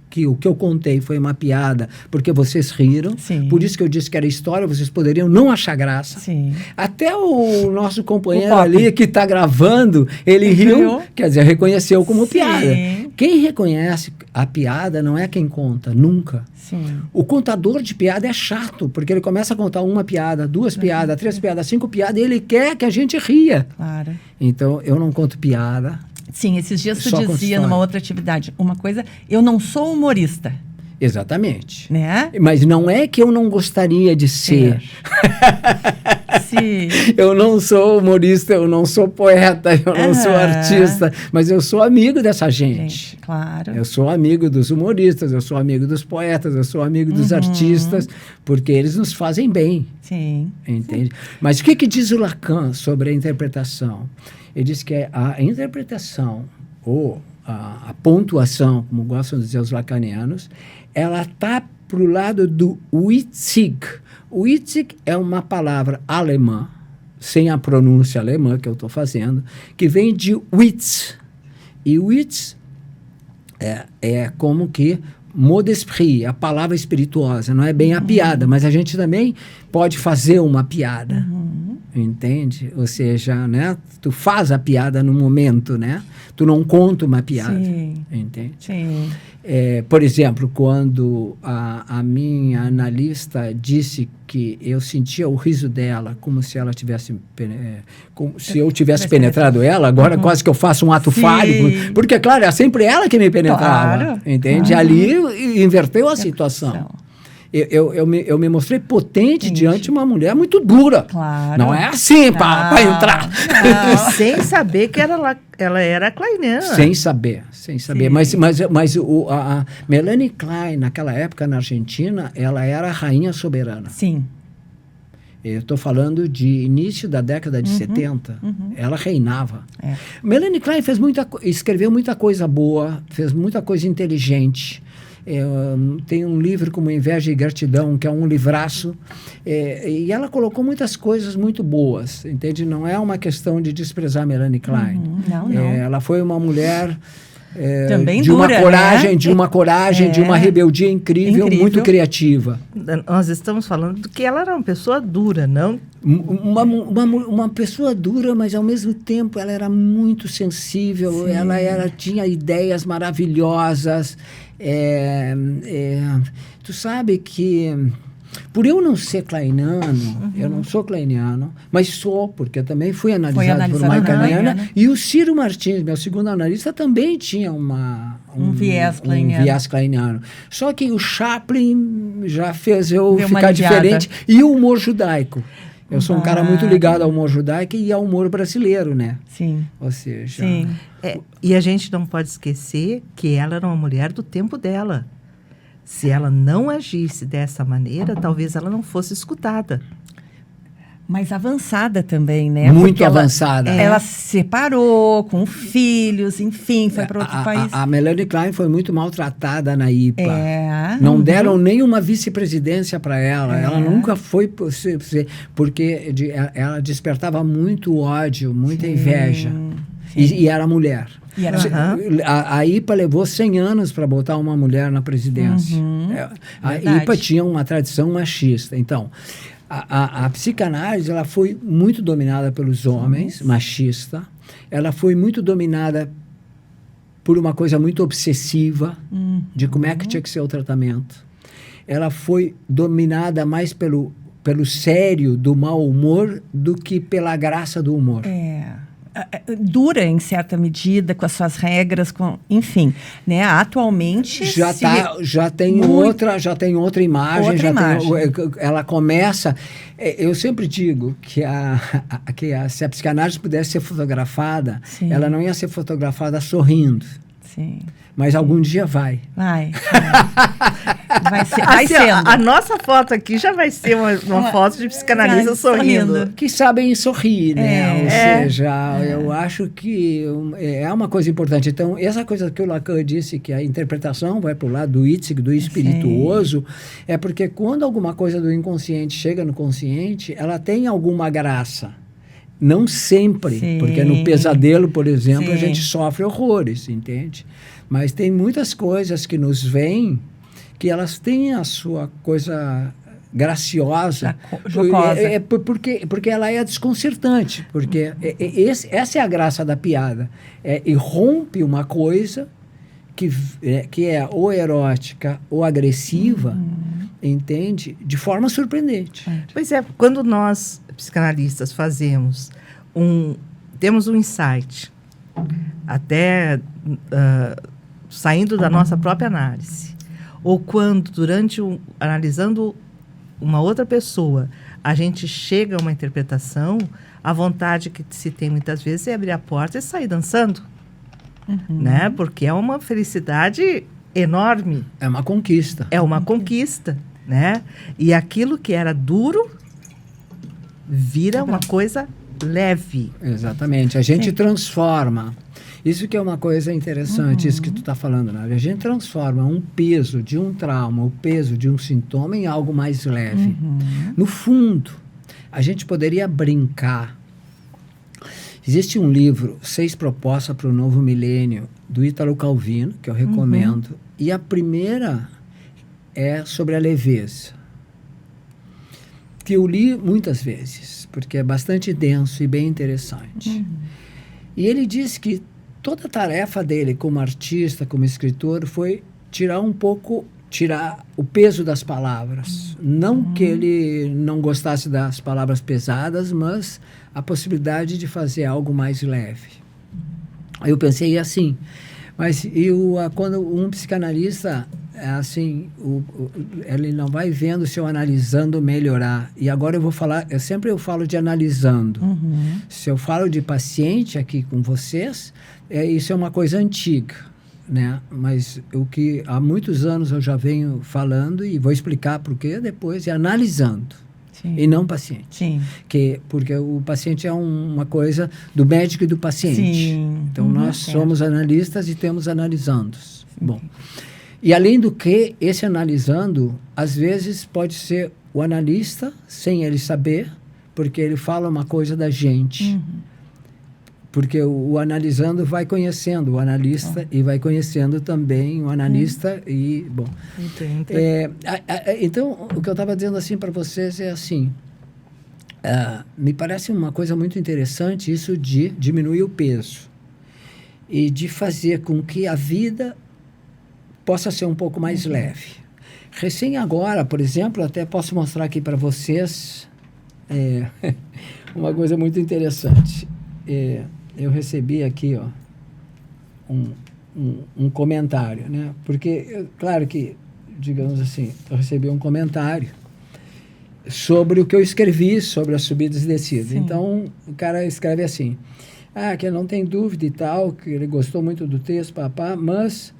que o que eu contei foi uma piada, porque vocês riram, Sim. por isso que eu disse que era história, vocês poderiam não achar graça. Sim. Até o nosso companheiro O Pop. ali que está gravando, ele riu, quer dizer, reconheceu como Sim. piada. Quem reconhece a piada não é quem conta, nunca. Sim. O contador de piada é chato, porque ele começa a contar uma piada, 2 piadas, 3 piadas, 5 piadas, e ele quer que a gente ria. Claro. Então, eu não conto piada. Sim, esses dias tu Só com dizia história. numa outra atividade, uma coisa, eu não sou humorista, Exatamente. né? Mas não é que eu não gostaria de ser. Sim. Eu não sou humorista, eu não sou poeta, eu não sou artista, mas eu sou amigo dessa gente. Claro. Eu sou amigo dos humoristas, eu sou amigo dos poetas, eu sou amigo dos artistas, porque eles nos fazem bem, Sim. entende? Mas o que diz o Lacan sobre a interpretação? Ele diz que a interpretação, ou a pontuação, como gostam de dizer os lacanianos, ela está para o lado do Witzig. O Witzig é uma palavra alemã, sem a pronúncia alemã que eu estou fazendo, que vem de Witz. E Witz é como que mot d'esprit, a palavra espirituosa, não é bem a piada, mas a gente também pode fazer uma piada, entende? Ou seja, né, tu faz a piada no momento, né? Tu não conta uma piada, Sim. entende? Sim. Por exemplo, quando a minha analista disse que eu sentia o riso dela como se ela tivesse, como se eu tivesse penetrado ela, agora quase que eu faço um ato Sim. falho, porque, claro, é sempre ela que me penetrava, Claro. entende? Ali inverteu a situação. Eu me mostrei potente diante de uma mulher muito dura. Claro. Não é assim para entrar. E sem saber que ela era kleiniana. Sem saber. Mas a Melanie Klein, naquela época na Argentina, ela era a rainha soberana. Sim. Eu estou falando de início da década de 70. Ela reinava. Melanie Klein escreveu muita coisa boa, fez muita coisa inteligente. Tem um livro como Inveja e Gratidão, que é um livraço, e ela colocou muitas coisas muito boas, entende? Não é uma questão de desprezar Melanie Klein. Não. Ela foi uma mulher também de dura, uma coragem, né? de uma rebeldia incrível, muito criativa. Nós estamos falando que ela era uma pessoa dura, não? Uma pessoa dura, mas ao mesmo tempo ela era muito sensível. Sim. Ela tinha ideias maravilhosas. Tu sabe que por eu não ser kleiniano, eu não sou kleiniano, mas sou, porque eu também fui analisado por uma kleiniana. E o Ciro Martins, meu segundo analista, também tinha um viés kleiniano. Só que o Chaplin já fez eu ficar diferente. E o humor judaico. Eu sou um cara muito ligado ao humor judaico e ao humor brasileiro, né? Sim. Ou seja... Sim. E a gente não pode esquecer que ela era uma mulher do tempo dela. Se ela não agisse dessa maneira, talvez ela não fosse escutada. Mas avançada também, né? Muito avançada. Ela se separou com filhos, enfim, foi para outro país. A Melanie Klein foi muito maltratada na IPA. É. Não deram nenhuma vice-presidência para ela. Ela nunca foi... Porque ela despertava muito ódio, muita inveja. E era mulher. A IPA levou 100 anos para botar uma mulher na presidência. A IPA tinha uma tradição machista. Então, a psicanálise ela foi muito dominada pelos homens, machista. Ela foi muito dominada por uma coisa muito obsessiva de como é que tinha que ser o tratamento. Ela foi dominada mais pelo sério do mau humor do que pela graça do humor. Dura em certa medida com as suas regras, enfim, né? Atualmente já tem outra imagem, ela começa. Eu sempre digo que se a psicanálise pudesse ser fotografada, ela não ia ser fotografada sorrindo. Sim. Mas algum dia vai. Vai sendo. A nossa foto aqui já vai ser uma foto de psicanalista sorrindo. Que sabem sorrir, né? Ou seja, eu acho que é uma coisa importante. Então, essa coisa que o Lacan disse, que a interpretação vai para o lado do ítico, do espirituoso, é porque quando alguma coisa do inconsciente chega no consciente, ela tem alguma graça. Não sempre, porque no pesadelo, por exemplo, a gente sofre horrores, entende? Mas tem muitas coisas que nos vêm que elas têm a sua coisa graciosa. Jocosa. Porque ela é desconcertante. Porque essa é a graça da piada. Irrompe uma coisa que é ou erótica ou agressiva, entende? De forma surpreendente. Pois é, quando nós, psicanalistas, temos um insight, até saindo da nossa própria análise, ou quando, analisando uma outra pessoa, a gente chega a uma interpretação, a vontade que se tem muitas vezes é abrir a porta e sair dançando, né? Porque é uma felicidade enorme. É uma conquista. É uma conquista, né? E aquilo que era duro vira uma coisa leve. Exatamente. A gente transforma. Isso que é uma coisa interessante, isso que tu está falando, né? A gente transforma um peso de um trauma, o peso de um sintoma em algo mais leve. No fundo, a gente poderia brincar. Existe um livro, 6 Propostas para o Novo Milênio, do Ítalo Calvino, que eu recomendo. E a primeira é sobre a leveza, que eu li muitas vezes, porque é bastante denso e bem interessante. E ele diz que toda a tarefa dele como artista, como escritor, foi tirar o peso das palavras. Não que ele não gostasse das palavras pesadas, mas a possibilidade de fazer algo mais leve. Aí eu pensei assim, mas quando um psicanalista, ele não vai vendo se eu analisando melhorar. E agora eu falo de analisando. Se eu falo de paciente aqui com vocês, isso é uma coisa antiga, né? Mas o que há muitos anos eu já venho falando, e vou explicar por quê depois, é analisando. E não paciente. Sim. Porque o paciente é uma coisa do médico e do paciente. Sim. Então, nós somos analistas e temos analisandos. Bom, E além do que, esse analisando, às vezes pode ser o analista, sem ele saber, porque ele fala uma coisa da gente. Porque o analisando vai conhecendo o analista e vai conhecendo também o analista e, bom... Então, o que eu estava dizendo assim para vocês é assim, me parece uma coisa muito interessante isso de diminuir o peso e de fazer com que a vida possa ser um pouco mais leve. Recém agora, por exemplo, até posso mostrar aqui para vocês uma coisa muito interessante. Eu recebi aqui um comentário, né? Porque, claro que, digamos assim, eu recebi um comentário sobre o que eu escrevi sobre as subidas e descidas. Sim. Então, o cara escreve assim, que não tem dúvida e tal, que ele gostou muito do texto, mas,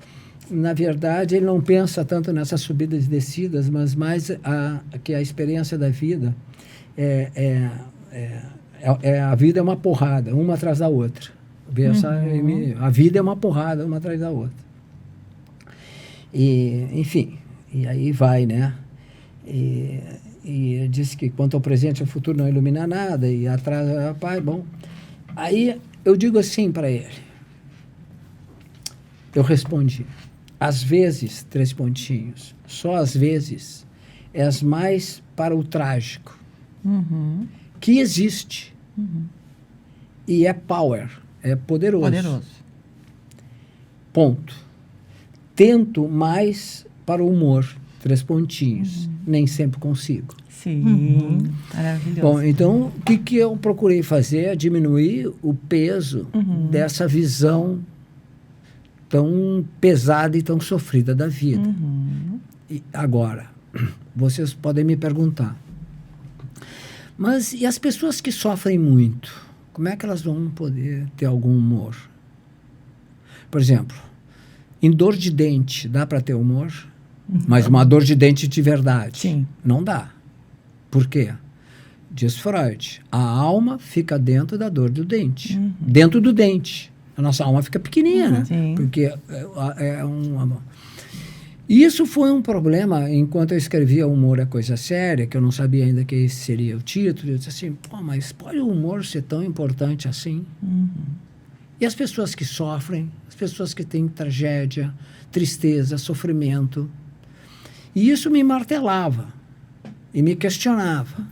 na verdade, ele não pensa tanto nessas subidas e descidas, mas mais que a experiência da vida a vida é uma porrada, uma atrás da outra. A vida é uma porrada, uma atrás da outra. E, enfim, e aí vai, né? E ele disse que quanto ao presente, o futuro não ilumina nada, e atrás, pai, bom. Aí eu digo assim para ele. Eu respondi, às vezes, 3 pontinhos, só às vezes, és mais para o trágico, que existe, e é power, é poderoso. Ponto. Tento mais para o humor, 3 pontinhos, nem sempre consigo. Sim, maravilhoso. Bom, então, o que eu procurei fazer é diminuir o peso dessa visão tão pesada e tão sofrida da vida. E agora, vocês podem me perguntar, mas e as pessoas que sofrem muito, como é que elas vão poder ter algum humor? Por exemplo, em dor de dente, dá para ter humor? Mas uma dor de dente de verdade? Sim. Não dá. Por quê? Diz Freud, a alma fica dentro da dor do dente. Dentro do dente. A nossa alma fica pequenina, porque Isso foi um problema enquanto eu escrevia Humor é Coisa Séria, que eu não sabia ainda que esse seria o título. Eu disse assim, mas pode o humor ser tão importante assim? E as pessoas que sofrem, as pessoas que têm tragédia, tristeza, sofrimento. E isso me martelava e me questionava.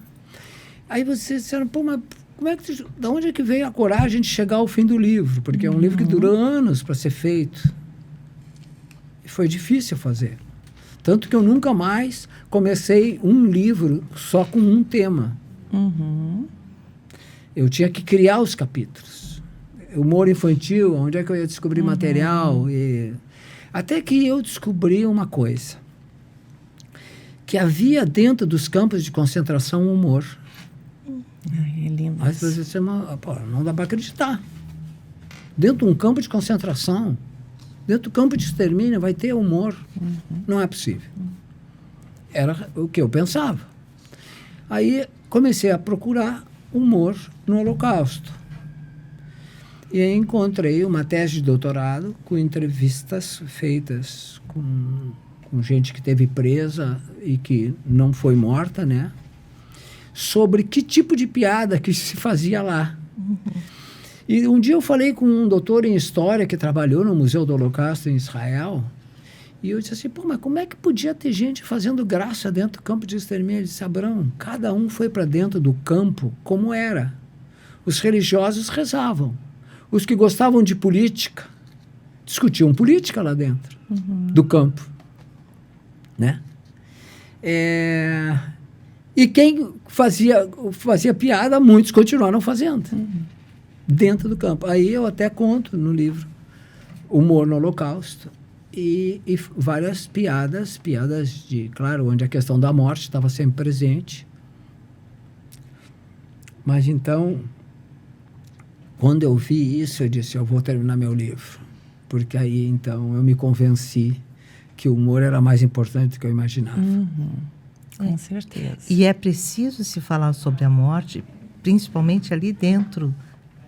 Aí vocês disseram, mas como é que, de onde é que veio a coragem de chegar ao fim do livro? Porque é um livro que durou anos para ser feito. E foi difícil fazer. Tanto que eu nunca mais comecei um livro só com um tema. Eu tinha que criar os capítulos. Humor infantil, onde é que eu ia descobrir material? Até que eu descobri uma coisa. Que havia dentro dos campos de concentração humor. É lindo. Aí você diz, não dá para acreditar. Dentro de um campo de concentração, dentro do campo de extermínio, vai ter humor. Não é possível. Era o que eu pensava. Aí comecei a procurar humor no Holocausto. E aí encontrei uma tese de doutorado com entrevistas feitas com gente que esteve presa e que não foi morta, né? Sobre que tipo de piada que se fazia lá. E um dia eu falei com um doutor em História que trabalhou no Museu do Holocausto em Israel, e eu disse assim, mas como é que podia ter gente fazendo graça dentro do campo de extermínio? Ele disse, Abrão, cada um foi para dentro do campo como era. Os religiosos rezavam. Os que gostavam de política discutiam política lá dentro do campo. Né? E quem fazia piada, muitos continuaram fazendo. Dentro do campo. Aí eu até conto no livro Humor no Holocausto e várias piadas de, claro, onde a questão da morte estava sempre presente. Mas então, quando eu vi isso, eu disse, eu vou terminar meu livro. Porque aí, então, eu me convenci que o humor era mais importante do que eu imaginava. Com certeza. E é preciso se falar sobre a morte, principalmente ali dentro,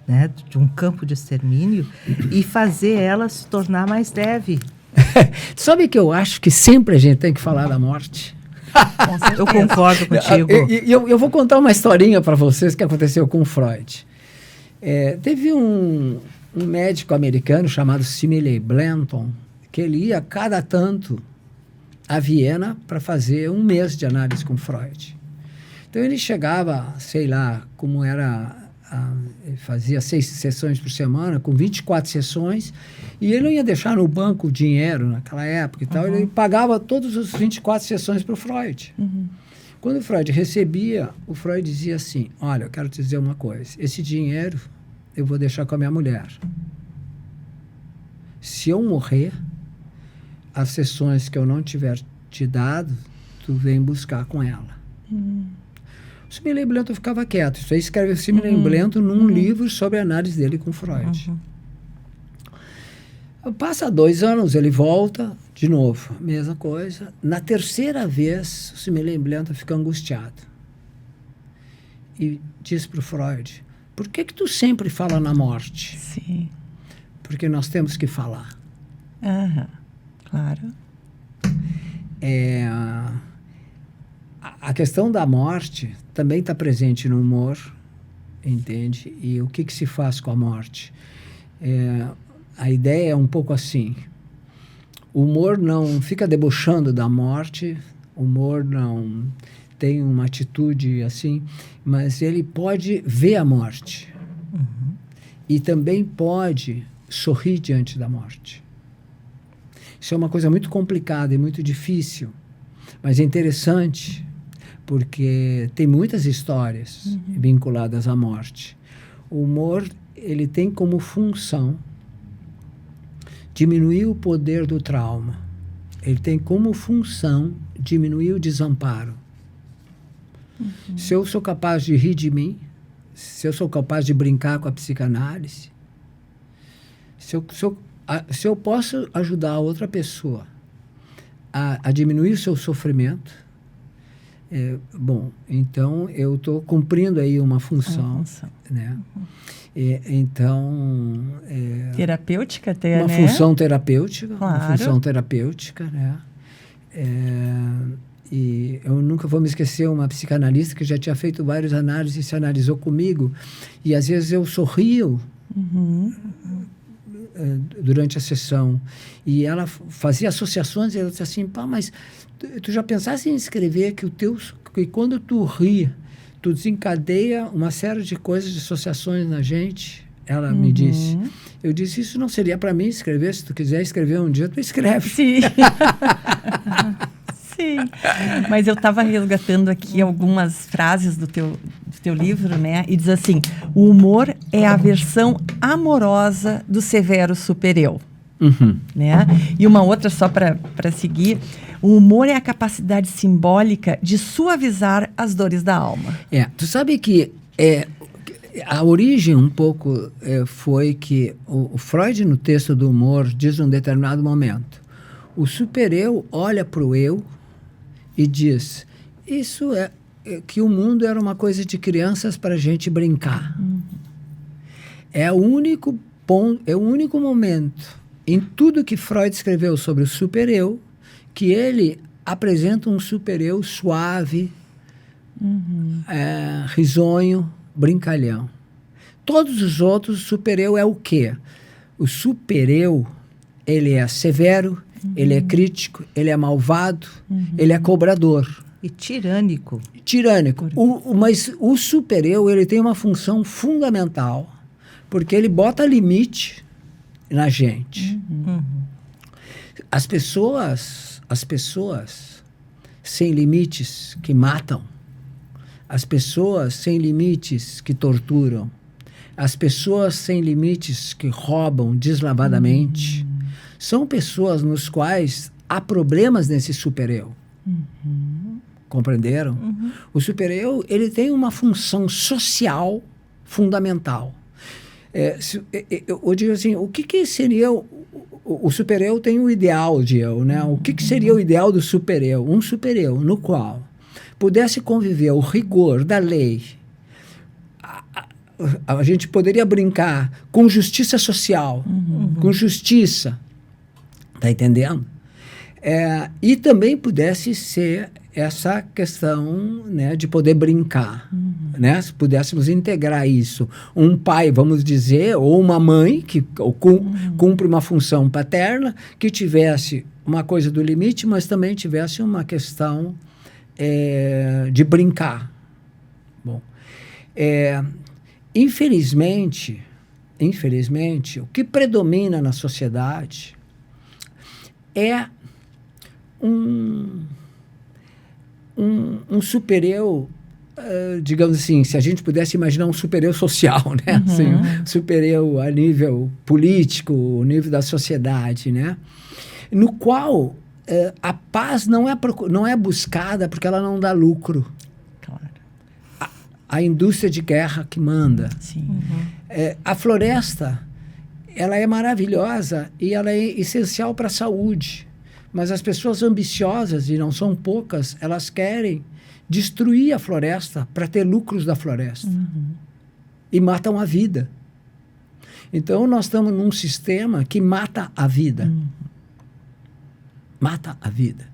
né, de um campo de extermínio, e fazer ela se tornar mais leve. Sabe que eu acho que sempre a gente tem que falar da morte? Eu concordo contigo. Eu vou contar uma historinha para vocês que aconteceu com Freud. Teve um médico americano chamado Simile Blanton, que ele ia cada tanto a Viena para fazer um mês de análise com Freud. Então ele chegava, sei lá, como era, ele fazia 6 sessões por semana, com 24 sessões, e ele não ia deixar no banco o dinheiro naquela época e tal, ele pagava todas as 24 sessões para o Freud. Quando o Freud recebia, o Freud dizia assim, olha, eu quero te dizer uma coisa, esse dinheiro eu vou deixar com a minha mulher. Se eu morrer, as sessões que eu não tiver te dado, tu vem buscar com ela. O Simile Blanton ficava quieto. Isso aí escreve o Simile Blanton num livro sobre a análise dele com Freud. Passa 2 anos, ele volta de novo, mesma coisa. Na terceira vez, o Simile Blanton fica angustiado. E diz para o Freud, por que tu sempre fala na morte? Sim. Porque nós temos que falar. Claro. A questão da morte também está presente no humor, entende? E o que se faz com a morte? A ideia é um pouco assim. O humor não fica debochando da morte, o humor não tem uma atitude assim, mas ele pode ver a morte. E também pode sorrir diante da morte. Isso é uma coisa muito complicada e muito difícil, mas é interessante, porque tem muitas histórias vinculadas à morte. O humor, ele tem como função diminuir o poder do trauma. Ele tem como função diminuir o desamparo. Se eu sou capaz de rir de mim, se eu sou capaz de brincar com a psicanálise, se eu posso ajudar a outra pessoa a diminuir o seu sofrimento, bom, então eu estou cumprindo aí uma função, né? Então... terapêutica até, uma né? função terapêutica, Claro. uma função terapêutica, né? E eu nunca vou me esquecer uma psicanalista que já tinha feito várias análises, se analisou comigo, e às vezes eu sorrio durante a sessão, e ela fazia associações, e ela disse assim, pá, mas tu já pensaste em escrever que quando tu ri, tu desencadeia uma série de coisas, de associações na gente? Ela me disse. Eu disse, isso não seria para mim escrever, se tu quiser escrever um dia, tu escreve. Sim. Sim. Mas eu estava resgatando aqui algumas frases do teu livro, né? E diz assim, o humor é a versão amorosa do severo super-eu. Né? E uma outra, só para seguir, o humor é a capacidade simbólica de suavizar as dores da alma. Tu sabe que a origem um pouco foi que o Freud, no texto do humor, diz num determinado momento, o super-eu olha para o eu e diz, isso que o mundo era uma coisa de crianças para a gente brincar. É o único ponto, é o único momento em tudo que Freud escreveu sobre o super-eu que ele apresenta um super-eu suave, risonho, brincalhão. Todos os outros, o super-eu é o quê? O super-eu, ele é severo, ele é crítico, ele é malvado, ele é cobrador. E tirânico. Tirânico. Mas o super-eu, ele tem uma função fundamental, porque ele bota limite na gente. As pessoas sem limites que matam, as pessoas sem limites que torturam, as pessoas sem limites que roubam deslavadamente, são pessoas nos quais há problemas nesse super-eu. Compreenderam? O super-eu, ele tem uma função social fundamental. Eu digo assim, o que seria... O super-eu tem um ideal de eu, né? O que seria o ideal do super-eu? Um super-eu no qual pudesse conviver o rigor da lei. A gente poderia brincar com justiça social, com justiça, Tá entendendo? E também pudesse ser essa questão, né, de poder brincar, né? Se pudéssemos integrar isso. Um pai, vamos dizer, ou uma mãe que cumpre uma função paterna, que tivesse uma coisa do limite, mas também tivesse uma questão de brincar. Bom, infelizmente, o que predomina na sociedade é um super-eu, digamos assim, se a gente pudesse imaginar um super-eu social, né? Assim, super-eu a nível político, o nível da sociedade, né? No qual a paz não é buscada porque ela não dá lucro. Claro. A indústria de guerra que manda. Sim. A floresta, ela é maravilhosa e ela é essencial para a saúde. Mas as pessoas ambiciosas, e não são poucas, elas querem destruir a floresta para ter lucros da floresta. E matam a vida. Então, nós estamos num sistema que mata a vida. Mata a vida.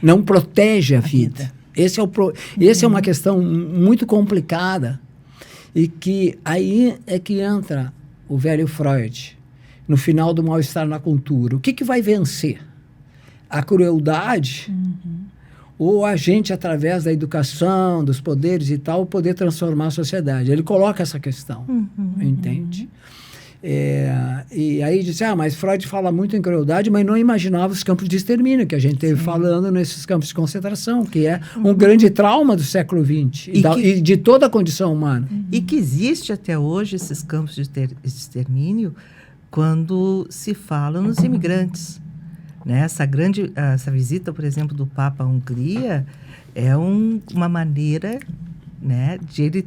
Não protege a vida. Esse é uma questão muito complicada e que aí é que entra o velho Freud no final do mal-estar na cultura. O que vai vencer? A crueldade ou a gente, através da educação, dos poderes e tal, poder transformar a sociedade? Ele coloca essa questão, entende? E aí diz, mas Freud fala muito em crueldade, mas não imaginava os campos de extermínio que a gente teve falando nesses campos de concentração, que é um grande trauma do século XX e de toda a condição humana. E que existe até hoje esses campos de extermínio quando se fala nos imigrantes. Né? Essa visita, por exemplo, do Papa à Hungria é uma maneira, né, de ele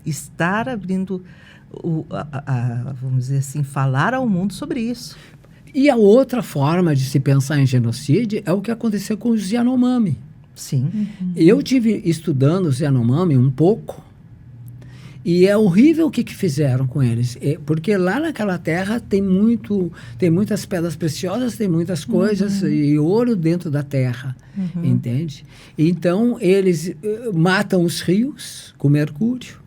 estar abrindo, vamos dizer assim, falar ao mundo sobre isso. E a outra forma de se pensar em genocídio é o que aconteceu com os Yanomami. Sim. Eu tive estudando os Yanomami um pouco, e é horrível o que fizeram com eles. Porque lá naquela terra tem muitas pedras preciosas, tem muitas coisas, e ouro dentro da terra, entende? Então, eles matam os rios com mercúrio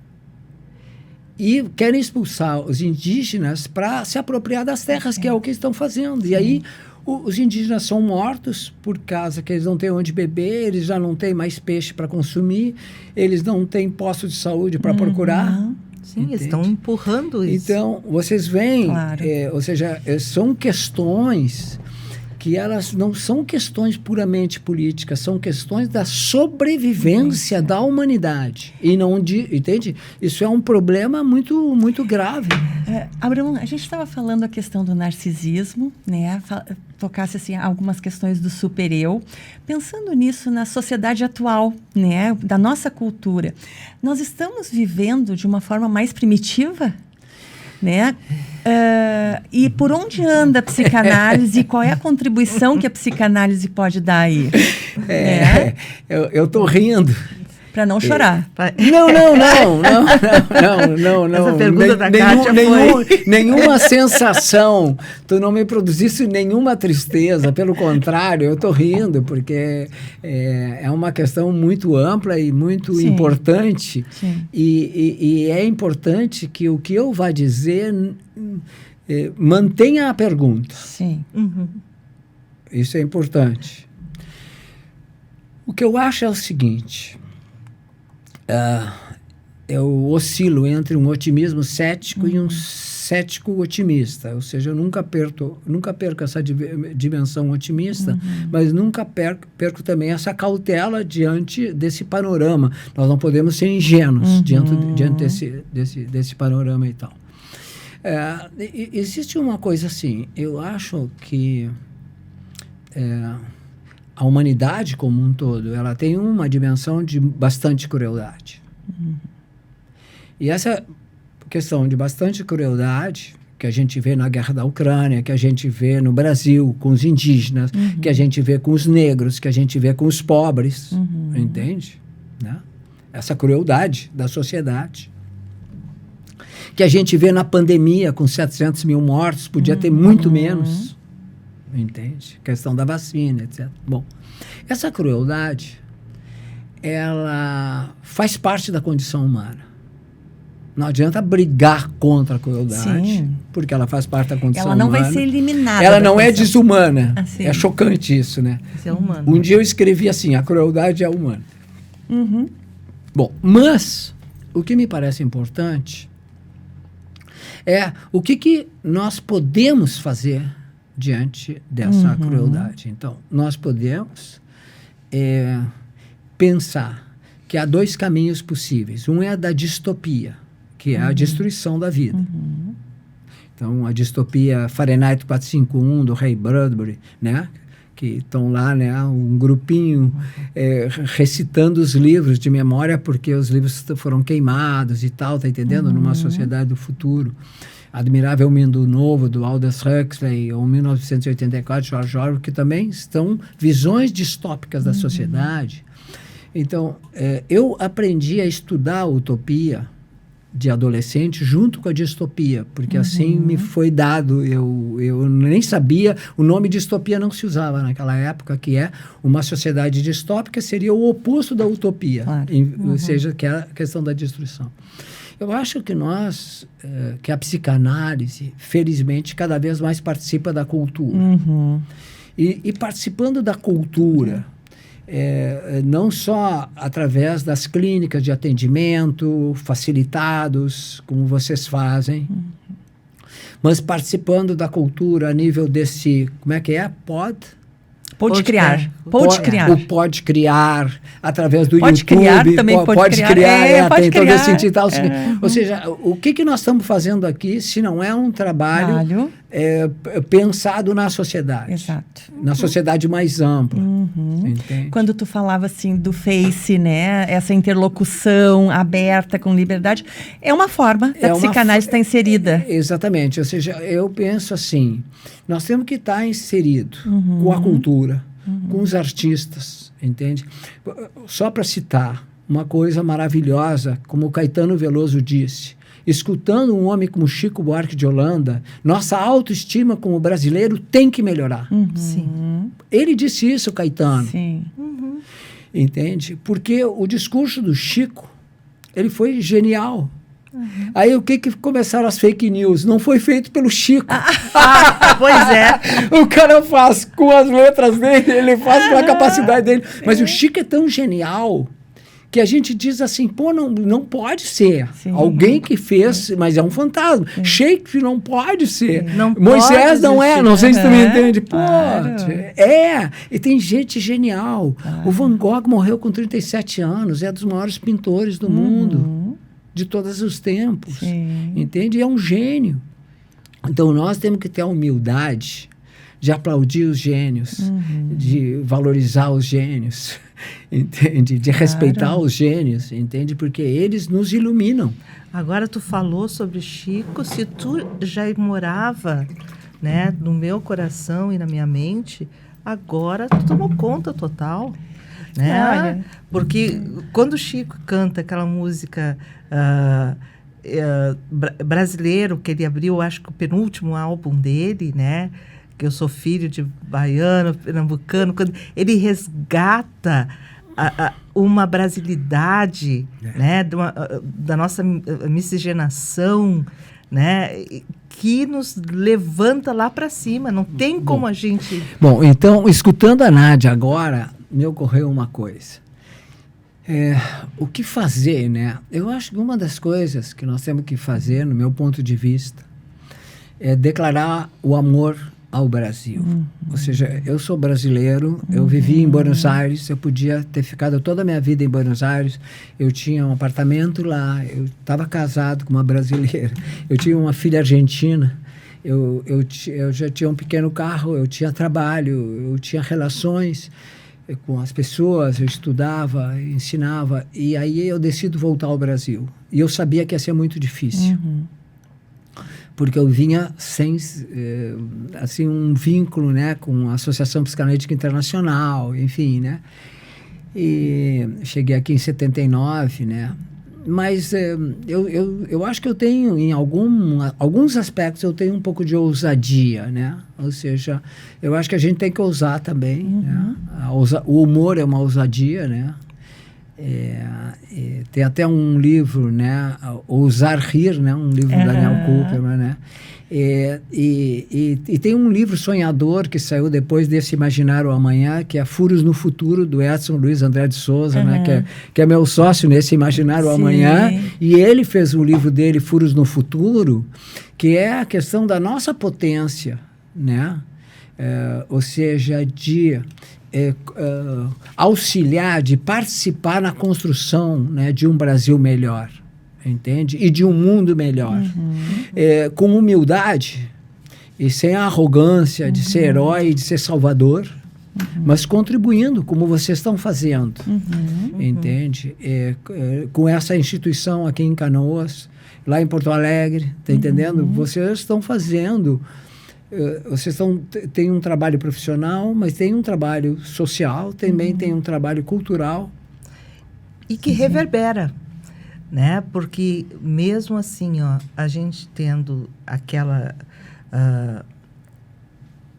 e querem expulsar os indígenas para se apropriar das terras, que é o que estão fazendo. E aí, os indígenas são mortos por causa que eles não têm onde beber, eles já não têm mais peixe para consumir, eles não têm posto de saúde para procurar. Sim, eles estão empurrando isso. Então, vocês veem, Claro. Ou seja, são questões que elas não são questões puramente políticas, são questões da sobrevivência da humanidade. E não entende? Isso é um problema muito, muito grave. Abraão, a gente estava falando a questão do narcisismo, né? Tocasse assim algumas questões do super-eu. Pensando nisso na sociedade atual, né? Da nossa cultura, nós estamos vivendo de uma forma mais primitiva, né? E por onde anda a psicanálise e qual é a contribuição que a psicanálise pode dar aí? Eu estou rindo. Para não chorar. Não. Essa pergunta da Kátia foi... Nenhuma sensação. Tu não me produziste nenhuma tristeza. Pelo contrário, eu estou rindo, porque é uma questão muito ampla e muito importante. Sim. E é importante que o que eu vá dizer mantenha a pergunta. Sim. Isso é importante. O que eu acho é o seguinte... eu oscilo entre um otimismo cético e um cético otimista. Ou seja, eu nunca perco essa dimensão otimista, mas nunca perco também essa cautela diante desse panorama. Nós não podemos ser ingênuos diante desse panorama e tal. Existe uma coisa assim, eu acho que a humanidade como um todo, ela tem uma dimensão de bastante crueldade. E essa questão de bastante crueldade, que a gente vê na guerra da Ucrânia, que a gente vê no Brasil com os indígenas, que a gente vê com os negros, que a gente vê com os pobres, entende? Né? Essa crueldade da sociedade. Que a gente vê na pandemia com 700 mil mortos, podia ter muito menos. entende? Questão da vacina, etc. Bom, essa crueldade, ela faz parte da condição humana. Não adianta brigar contra a crueldade, Sim. porque ela faz parte da condição humana. Ela não vai ser eliminada. Ela da não é condição. desumana. Assim. É chocante isso, né? Isso é humano. Um dia eu escrevi assim, a crueldade é humana. Uhum. Bom, mas o que me parece importante é o que nós podemos fazer diante dessa crueldade. Então, nós podemos pensar que há 2 caminhos possíveis. Um é a da distopia, que é a destruição da vida. Então, a distopia Fahrenheit 451, do Ray Bradbury, né? Que estão lá, né, um grupinho recitando os livros de memória porque os livros foram queimados e tal, tá entendendo? Numa sociedade do futuro. Admirável Mundo Novo, do Aldous Huxley, ou 1984, George Orwell, que também estão visões distópicas da sociedade. Então, eu aprendi a estudar a utopia de adolescente junto com a distopia, porque assim me foi dado, eu nem sabia, o nome distopia não se usava naquela época, que é uma sociedade distópica, seria o oposto da utopia, Claro. ou seja, que é a questão da destruição. Eu acho que que a psicanálise, felizmente, cada vez mais participa da cultura. E participando da cultura, não só através das clínicas de atendimento, facilitados, como vocês fazem, mas participando da cultura a nível desse, como é que é? Pode criar. O pode criar, através do Pode YouTube. criar, também pode criar. Tem todo criar. esse sentido. Tal, ou seja, o que nós estamos fazendo aqui, se não é um trabalho pensado na sociedade? Exato. Na sociedade mais ampla. Entende? Quando tu falava assim do Face, né? Essa interlocução aberta com liberdade, é uma forma da psicanálise estar inserida. Exatamente. Ou seja, eu penso assim, nós temos que estar inserido com a cultura, com os artistas, entende? Só para citar uma coisa maravilhosa, como o Caetano Veloso disse, escutando um homem como Chico Buarque de Holanda, nossa autoestima como brasileiro tem que melhorar. Sim. Ele disse isso, Caetano. Sim. Entende? Porque o discurso do Chico, ele foi genial. Aí o que começaram as fake news? Não foi feito pelo Chico. Pois é. O cara faz com as letras dele, ele faz com a capacidade dele. Mas o Chico é tão genial que a gente diz assim, pô, não pode ser. Sim. Alguém que fez, mas é um fantasma. Shakespeare não pode ser. Não Moisés pode não é, não sei se tu me entende. Claro. Pode. E tem gente genial. O Van Gogh morreu com 37 anos, é dos maiores pintores do mundo, de todos os tempos. Sim. Entende? É um gênio. Então, nós temos que ter a humildade de aplaudir os gênios, de valorizar os gênios, entende? De respeitar os gênios, entende? Porque eles nos iluminam. Agora tu falou sobre Chico, se tu já morava, né, no meu coração e na minha mente, agora tu tomou conta total, né? Olha. Porque quando o Chico canta aquela música brasileiro, que ele abriu, acho que o penúltimo álbum dele, né? Que eu sou filho de baiano, pernambucano, quando ele resgata uma brasilidade, né, da nossa miscigenação, né, que nos levanta lá para cima. Não tem como a gente... Bom, então, escutando a Nádia agora, me ocorreu uma coisa. O que fazer, né? Eu acho que uma das coisas que nós temos que fazer, no meu ponto de vista, é declarar o amor ao Brasil. Ou seja, eu sou brasileiro, eu vivi em Buenos Aires, eu podia ter ficado toda a minha vida em Buenos Aires, eu tinha um apartamento lá, eu estava casado com uma brasileira, eu tinha uma filha argentina, eu já tinha um pequeno carro, eu tinha trabalho, eu tinha relações com as pessoas, eu estudava, ensinava, e aí eu decido voltar ao Brasil. E eu sabia que ia ser muito difícil. Porque eu vinha sem assim, um vínculo, né, com a Associação Psicanalítica Internacional, enfim, né? E cheguei aqui em 79, né? Mas eu acho que eu tenho, em alguns aspectos, eu tenho um pouco de ousadia, né? Ou seja, eu acho que a gente tem que ousar também, né? O humor é uma ousadia, né? Tem até um livro, né? Ousar Rir, né? Um livro do Daniel Kuperman, né? E tem um livro sonhador que saiu depois desse Imaginar o Amanhã, que é Furos no Futuro, do Edson Luiz André de Souza, né? Que é meu sócio nesse Imaginar o Amanhã. E ele fez o livro dele, Furos no Futuro, que é a questão da nossa potência, né? Ou seja, de auxiliar, de participar na construção, né, de um Brasil melhor, entende? E de um mundo melhor. Com humildade e sem a arrogância de ser herói e de ser salvador, mas contribuindo como vocês estão fazendo, entende? Com essa instituição aqui em Canoas, lá em Porto Alegre, tá entendendo? Vocês estão fazendo... Vocês têm um trabalho profissional, mas tem um trabalho social, também tem um trabalho cultural. E que reverbera, né? Porque mesmo assim, ó, a gente tendo aquela...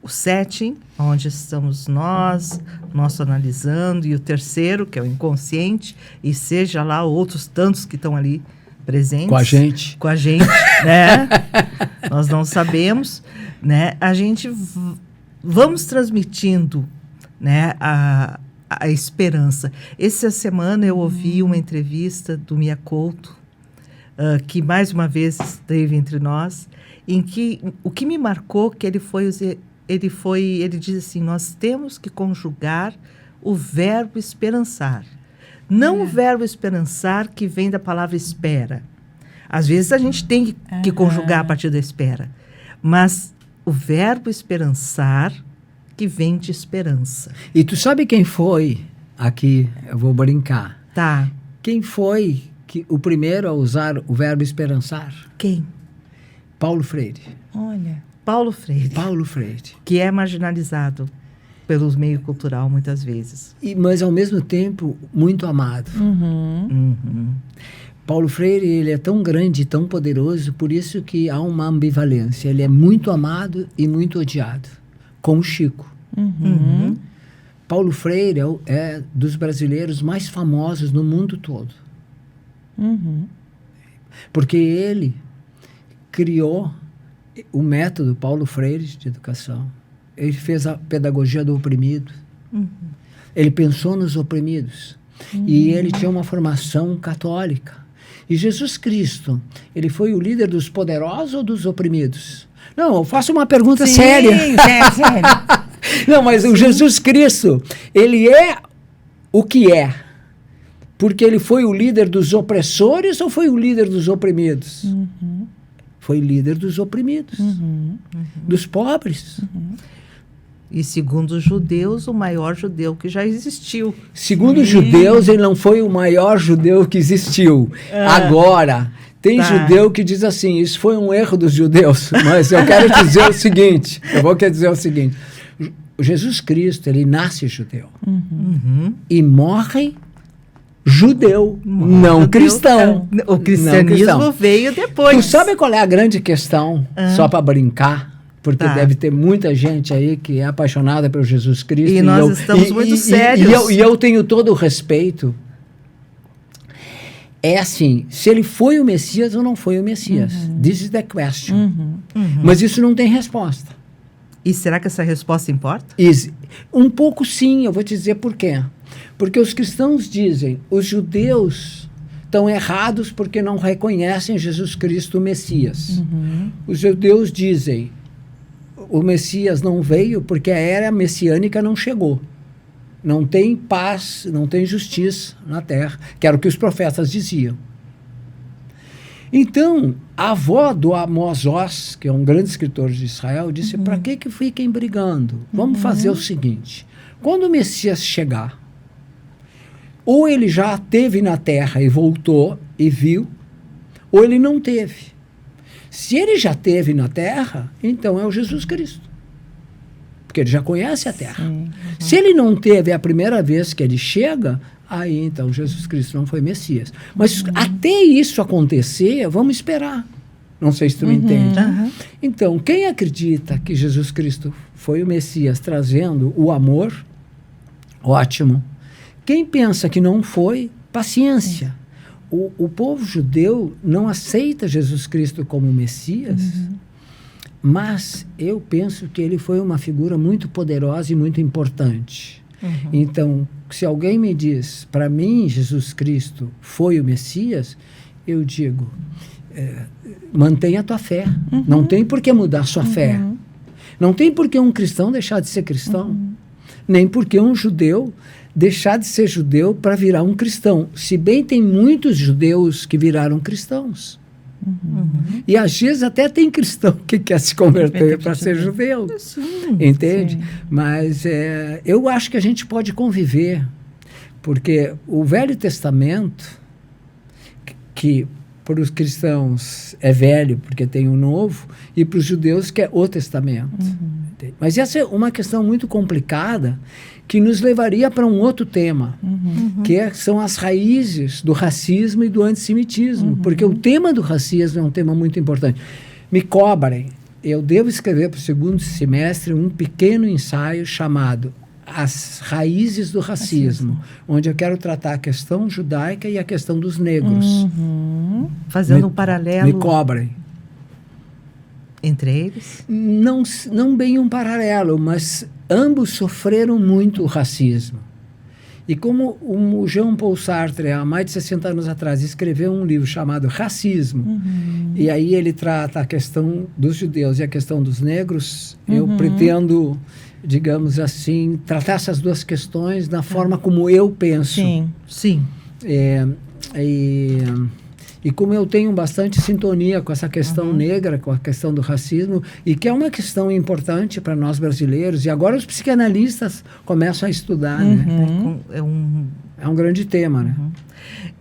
o setting, onde estamos nós, nosso analisando, e o terceiro, que é o inconsciente, e seja lá outros tantos que estão ali presentes. Com a gente. Com a gente, né? Nós não sabemos, né? A gente vamos transmitindo, né, a esperança. Essa semana eu ouvi uma entrevista do Mia Couto, que mais uma vez esteve entre nós, em que o que me marcou que ele diz assim: nós temos que conjugar o verbo esperançar. Não o verbo esperançar que vem da palavra espera. Às vezes a gente tem que conjugar a partir da espera. Mas o verbo esperançar que vem de esperança. E tu sabe quem foi aqui? Eu vou brincar. Tá. Quem foi o primeiro a usar o verbo esperançar? Quem? Paulo Freire. Olha. Paulo Freire. Paulo Freire. Que é marginalizado pelos meios cultural muitas vezes. Mas, ao mesmo tempo, muito amado. Paulo Freire, ele é tão grande e tão poderoso, por isso que há uma ambivalência. Ele é muito amado e muito odiado, como Chico. Paulo Freire é dos brasileiros mais famosos no mundo todo. Porque ele criou o método Paulo Freire de educação. Ele fez a pedagogia do oprimido. Ele pensou nos oprimidos. E ele tinha uma formação católica. E Jesus Cristo, ele foi o líder dos poderosos ou dos oprimidos? Não, eu faço uma pergunta séria. Sério. Não, mas o Jesus Cristo, ele é o que é. Porque ele foi o líder dos opressores ou foi o líder dos oprimidos? Foi líder dos oprimidos, dos pobres. E segundo os judeus, o maior judeu que já existiu. Segundo os judeus, ele não foi o maior judeu que existiu. Agora, tem judeu que diz assim, isso foi um erro dos judeus. Mas eu quero dizer o seguinte, Jesus Cristo, ele nasce judeu. E morre judeu, não cristão. O cristianismo veio depois. Tu sabe qual é a grande questão, só para brincar? Porque deve ter muita gente aí que é apaixonada pelo Jesus Cristo. E nós estamos muito sérios. E eu tenho todo o respeito. É assim, se ele foi o Messias ou não foi o Messias. This is the question. Mas isso não tem resposta. E será que essa resposta importa? Um pouco sim, eu vou te dizer por quê. Porque os cristãos dizem, os judeus estão errados porque não reconhecem Jesus Cristo o Messias. Os judeus dizem, o Messias não veio porque a era messiânica não chegou. Não tem paz, não tem justiça na terra, que era o que os profetas diziam. Então, a avó do Amos Oz, que é um grande escritor de Israel, disse, para que fiquem brigando? Vamos fazer o seguinte, quando o Messias chegar, ou ele já esteve na terra e voltou e viu, ou ele não teve. Se ele já esteve na terra, então é o Jesus Cristo. Porque ele já conhece a terra. Se ele não teve a primeira vez que ele chega, aí então Jesus Cristo não foi Messias. Mas até isso acontecer, vamos esperar. Não sei se tu me entende. Então, quem acredita que Jesus Cristo foi o Messias trazendo o amor, ótimo. Quem pensa que não foi, paciência. O povo judeu não aceita Jesus Cristo como Messias, mas eu penso que ele foi uma figura muito poderosa e muito importante. Então, se alguém me diz, para mim, Jesus Cristo foi o Messias, eu digo, mantenha a tua fé. Não tem por que mudar sua fé. Não tem por que um cristão deixar de ser cristão. Nem por que um judeu deixar de ser judeu para virar um cristão. Se bem tem muitos judeus que viraram cristãos. E às vezes até tem cristão que quer se converter para ser judeu. Entende? Sim. Mas eu acho que a gente pode conviver, porque o Velho Testamento, que para os cristãos é velho, porque tem o Novo, e para os judeus que é o Testamento. Mas essa é uma questão muito complicada, que nos levaria para um outro tema, que são as raízes do racismo e do antissemitismo, porque o tema do racismo é um tema muito importante. Me cobrem, eu devo escrever para o segundo semestre um pequeno ensaio chamado As Raízes do Racismo, onde eu quero tratar a questão judaica e a questão dos negros. Fazendo um paralelo. Me cobrem. Entre eles? Não bem um paralelo, mas ambos sofreram muito o racismo. E como o Jean Paul Sartre, há mais de 60 anos atrás, escreveu um livro chamado Racismo, e aí ele trata a questão dos judeus e a questão dos negros, eu pretendo, digamos assim, tratar essas duas questões da forma como eu penso. Sim. E como eu tenho bastante sintonia com essa questão negra, com a questão do racismo, e que é uma questão importante para nós brasileiros, e agora os psicanalistas começam a estudar, né? É um grande tema, né?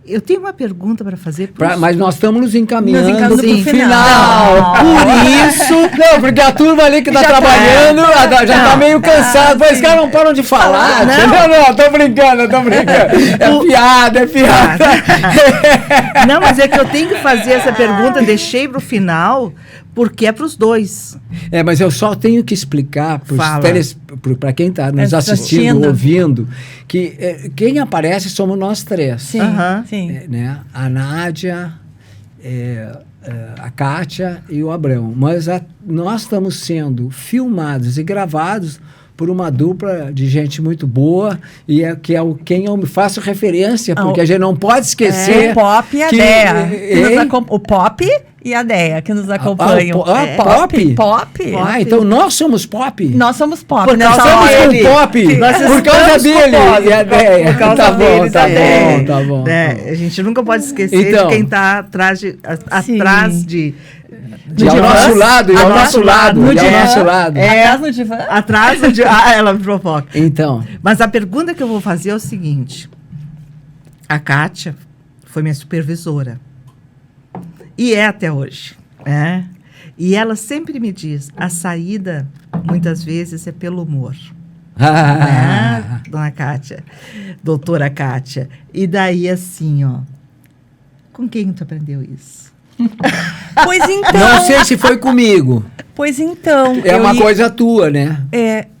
Eu tenho uma pergunta para fazer. Mas nós estamos nos encaminhando para o final. Por isso... Não, porque a turma ali que está trabalhando já está meio cansada. Os caras não param de falar. Não, tô brincando. É piada. Não, mas é que eu tenho que fazer essa pergunta, deixei para o final, porque é para os dois. Mas eu só tenho que explicar para quem está nos assistindo, ouvindo, que quem aparece somos nós três. Sim. Né? A Nádia, a Kátia e o Abrão. Mas nós estamos sendo filmados e gravados por uma dupla de gente muito boa, e quem eu me faço referência, porque a gente não pode esquecer... o Pop e a Dea. O Pop e a Dea, que nos acompanham. Pop? Então nós somos Pop? Nós somos Pop. Nós somos com Pop, por causa dele e a Dea. Por causa deles, Tá bom. A gente nunca pode esquecer de quem está atrás de... ao nosso lado. Atrás no divã? Atrás no divã. Ela me provoca. Então. Mas a pergunta que eu vou fazer é o seguinte. A Kátia foi minha supervisora. E é até hoje. E ela sempre me diz, a saída, muitas vezes, é pelo humor. Dona Kátia, doutora Kátia. E daí, assim, com quem tu aprendeu isso? Pois então. Não sei se foi comigo. Pois então. É uma coisa tua, né?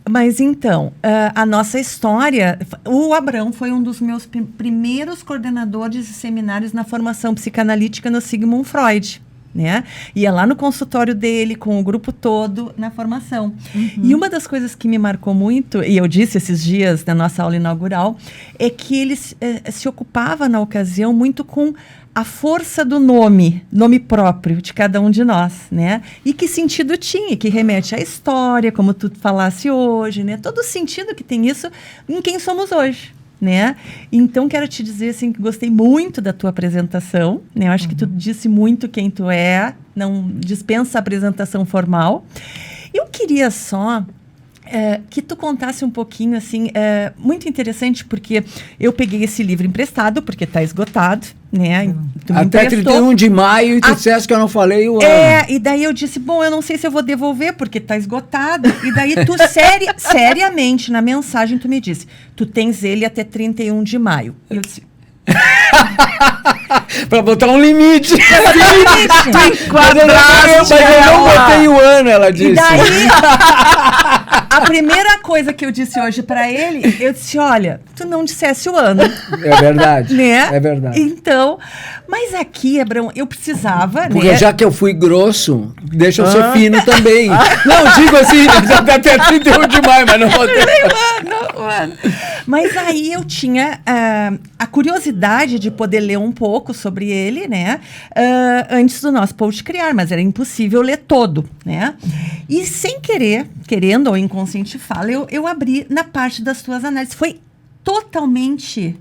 Mas então, a nossa história... O Abrão foi um dos meus primeiros coordenadores de seminários na formação psicanalítica no Sigmund Freud. Né? Ia lá no consultório dele, com o grupo todo, na formação. E uma das coisas que me marcou muito, e eu disse esses dias na nossa aula inaugural, é que ele se ocupava, na ocasião, muito com a força do nome próprio de cada um de nós, né? E que sentido tinha, que remete à história, como tu falasse hoje, né? Todo o sentido que tem isso em quem somos hoje, né? Então, quero te dizer, assim, que gostei muito da tua apresentação, né? Eu acho que tu disse muito quem tu é, não dispensa a apresentação formal. Eu queria só que tu contasse um pouquinho, assim, muito interessante, porque eu peguei esse livro emprestado, porque está esgotado, né? Tu me Até emprestou. 31 de maio, e tu disseste que eu não falei o ano. E daí eu disse, bom, eu não sei se eu vou devolver, porque está esgotado. E daí tu, seriamente, na mensagem, tu me disse, tu tens ele até 31 de maio. Eu disse... Pra botar um limite. Quadrado, mas eu não botei o ano, ela disse. E daí, a primeira coisa que eu disse hoje pra ele, eu disse, olha, tu não dissesse o ano. É verdade, Né? é verdade. Então, mas aqui, Abrão, eu precisava, Porque né? já que eu fui grosso, deixa eu ser fino também. Não, digo assim, até 31 de maio, mas não botei. Mas aí eu tinha a curiosidade de poder ler um pouco sobre ele, né? Antes do nosso Post Criar, mas era impossível ler todo, né? E sem querer, querendo ou inconsciente fala, eu abri na parte das tuas análises. Foi totalmente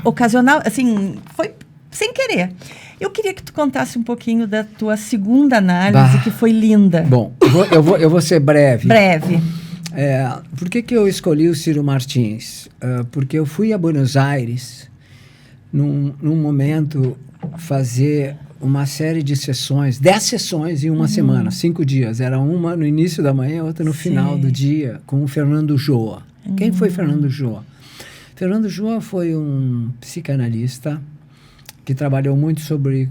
ocasional, assim, foi sem querer. Eu queria que tu contasse um pouquinho da tua segunda análise, que foi linda. Bom, eu vou ser breve. Breve. Por que eu escolhi o Ciro Martins? Porque eu fui a Buenos Aires num momento fazer uma série de sessões, 10 sessões em uma semana, 5 dias. Era uma no início da manhã, outra no final do dia, com o Fernando Joa. Quem foi Fernando Joa? Fernando Joa foi um psicanalista que trabalhou muito sobre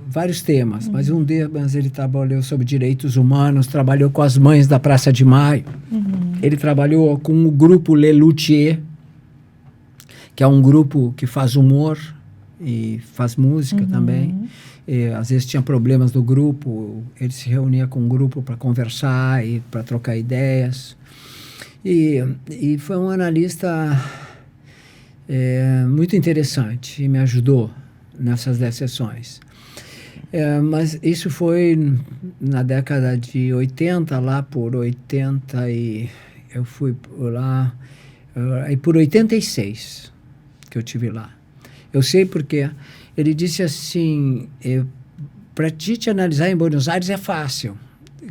vários temas, mas um deles ele trabalhou sobre direitos humanos, trabalhou com as mães da Praça de Maio, ele trabalhou com o grupo Lelutier, que é um grupo que faz humor e faz música também. E, às vezes tinha problemas do grupo, ele se reunia com o grupo para conversar e para trocar ideias. E foi um analista muito interessante e me ajudou nessas 10 sessões. Mas isso foi na década de 80, lá por 80 e... Eu fui por lá... E por 86 que eu tive lá. Eu sei porque ele disse assim, para te analisar em Buenos Aires é fácil.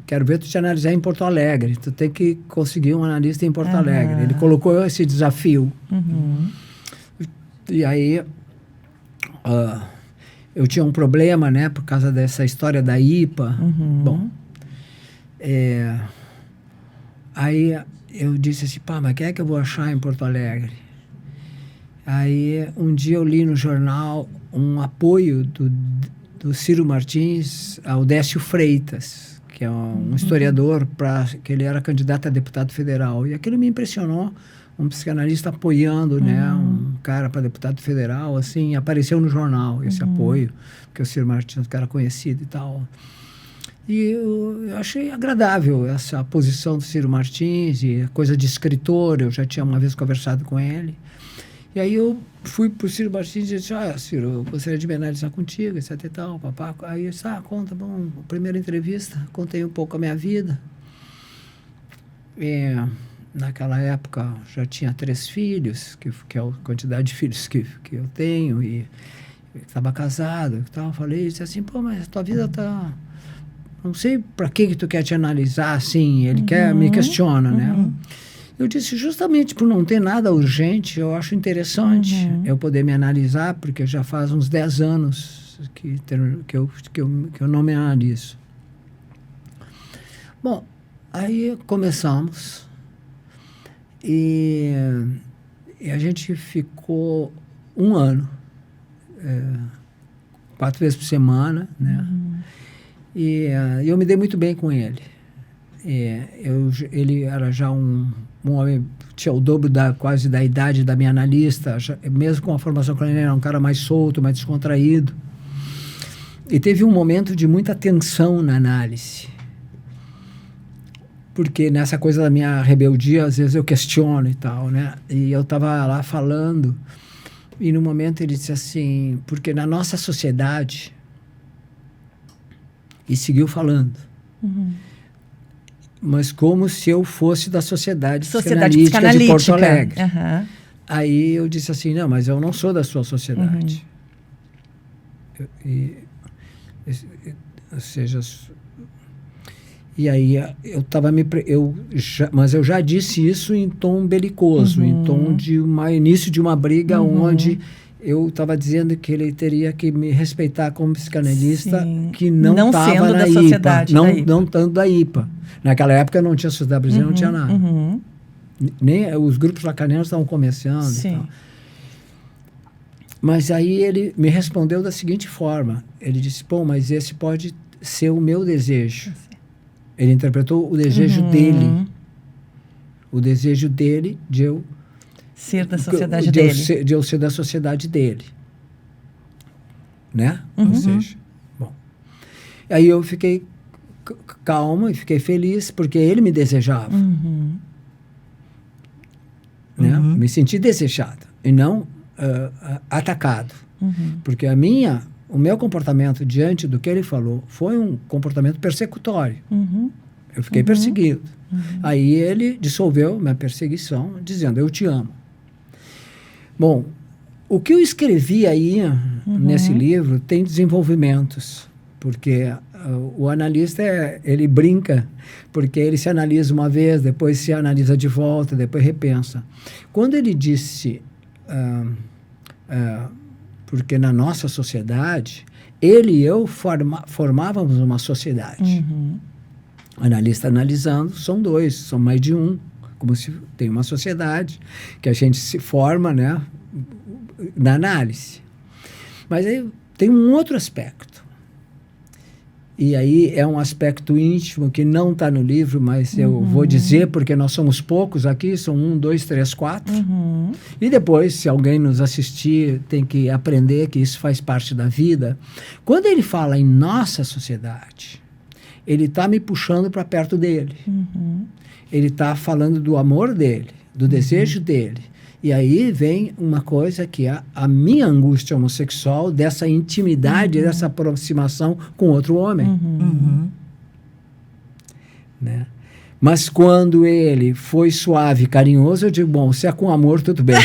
Quero ver tu te analisar em Porto Alegre. Tu tem que conseguir um analista em Porto Alegre. Ele colocou esse desafio. E aí... eu tinha um problema, né, por causa dessa história da IPA. Bom, aí eu disse assim, mas quem é que eu vou achar em Porto Alegre? Aí um dia eu li no jornal um apoio do Ciro Martins ao Décio Freitas, que é um historiador, que ele era candidato a deputado federal. E aquilo me impressionou. Um psicanalista apoiando, né, um cara para deputado federal, assim, apareceu no jornal esse apoio, porque o Ciro Martins é um cara conhecido e tal. E eu achei agradável essa posição do Ciro Martins, e coisa de escritor, eu já tinha uma vez conversado com ele. E aí eu fui para o Ciro Martins e disse, Ciro, eu gostaria de me analisar contigo, etc e tal, papá. Aí eu disse, conta, bom, primeira entrevista, contei um pouco a minha vida. Naquela época já tinha 3 filhos, que é a quantidade de filhos que eu tenho, e estava casado e tal. Falei, disse assim, mas a tua vida tá... Não sei para que tu quer te analisar assim, ele me questiona, né? Eu disse, justamente por não ter nada urgente, eu acho interessante eu poder me analisar, porque já faz uns 10 anos que eu não me analiso. Bom, aí começamos... E a gente ficou 1 ano, 4 vezes por semana, né? E eu me dei muito bem com ele. Ele era já um homem, tinha o dobro quase da idade da minha analista, mesmo com a formação que ele era um cara mais solto, mais descontraído. E teve um momento de muita tensão na análise. Porque nessa coisa da minha rebeldia, às vezes eu questiono e tal, né? E eu estava lá falando, e no momento ele disse assim, porque na nossa sociedade, e seguiu falando, mas como se eu fosse da Sociedade Psicanalítica de Porto Alegre. Aí eu disse assim, não, mas eu não sou da sua sociedade. Ou seja... E aí mas eu já disse isso em tom belicoso, em tom de início de uma briga onde eu estava dizendo que ele teria que me respeitar como psicanalista, que não estava na IPA, não tanto da IPA. Naquela época não tinha sociedade brasileira, não tinha nada. Nem os grupos lacanianos estavam começando. E tal. Mas aí ele me respondeu da seguinte forma. Ele disse, mas esse pode ser o meu desejo. Ele interpretou o desejo dele. O desejo dele de eu... Ser da sociedade dele. De eu ser da sociedade dele. Né? Ou seja, bom. Aí eu fiquei calmo e fiquei feliz porque ele me desejava. Né? Me senti desejado e não atacado. Porque o meu comportamento diante do que ele falou foi um comportamento persecutório. Eu fiquei perseguido. Aí ele dissolveu minha perseguição dizendo, eu te amo. Bom, o que eu escrevi aí nesse livro tem desenvolvimentos, porque o analista, ele brinca, porque ele se analisa uma vez, depois se analisa de volta, depois repensa. Quando ele disse, porque na nossa sociedade, ele e eu formávamos uma sociedade. Analista analisando, são dois, são mais de um. Como se tem uma sociedade que a gente se forma, né, na análise. Mas aí tem um outro aspecto. E aí é um aspecto íntimo que não está no livro, mas eu vou dizer porque nós somos poucos aqui, são 1, 2, 3, 4. E depois, se alguém nos assistir, tem que aprender que isso faz parte da vida. Quando ele fala em nossa sociedade, ele está me puxando para perto dele. Ele está falando do amor dele, do desejo dele. E aí vem uma coisa que é a minha angústia homossexual, dessa intimidade, dessa aproximação com outro homem. Né? Mas quando ele foi suave e carinhoso, eu digo, bom, se é com amor, tudo bem.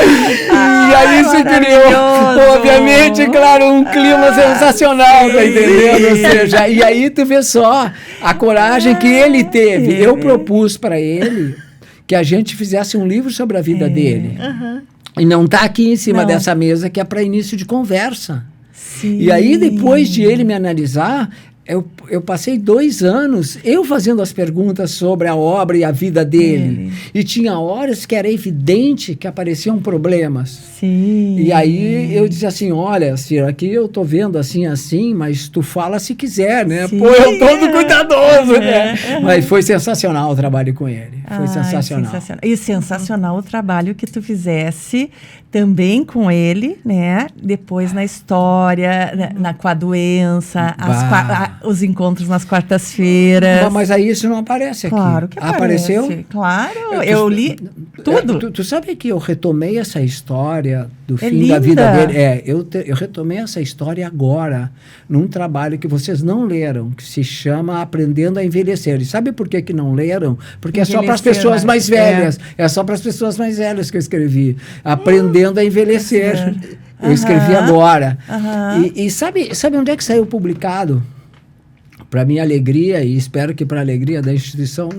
E aí se criou, obviamente, claro, um clima sensacional, tá entendendo? Ou seja, e aí tu vê só a coragem que ele teve. Eu propus para ele que a gente fizesse um livro sobre a vida dele. E não tá aqui em cima dessa mesa, que é para início de conversa. E aí, depois de ele me analisar, eu passei 2 anos eu fazendo as perguntas sobre a obra e a vida dele. E tinha horas que era evidente que apareciam problemas. E aí eu dizia assim, olha, Cira, aqui eu tô vendo assim, mas tu fala se quiser, né? Pô, eu tô todo cuidadoso, né? Mas foi sensacional o trabalho com ele. Foi sensacional. E sensacional o trabalho que tu fizesse também com ele, né? Depois na história, com a doença, os encontros nas quartas-feiras. Mas aí isso não aparece aqui. Claro que apareceu. Aparece. Claro, eu li tudo. Tu sabe que eu retomei essa história do fim da vida dele? Eu retomei essa história agora, num trabalho que vocês não leram, que se chama Aprendendo a Envelhecer. E sabe por que não leram? Porque é só para as pessoas mais velhas. É só para as pessoas mais velhas que eu escrevi. Aprendendo a Envelhecer. Eu escrevi agora. E sabe onde é que saiu publicado? Para minha alegria, e espero que para a alegria da instituição,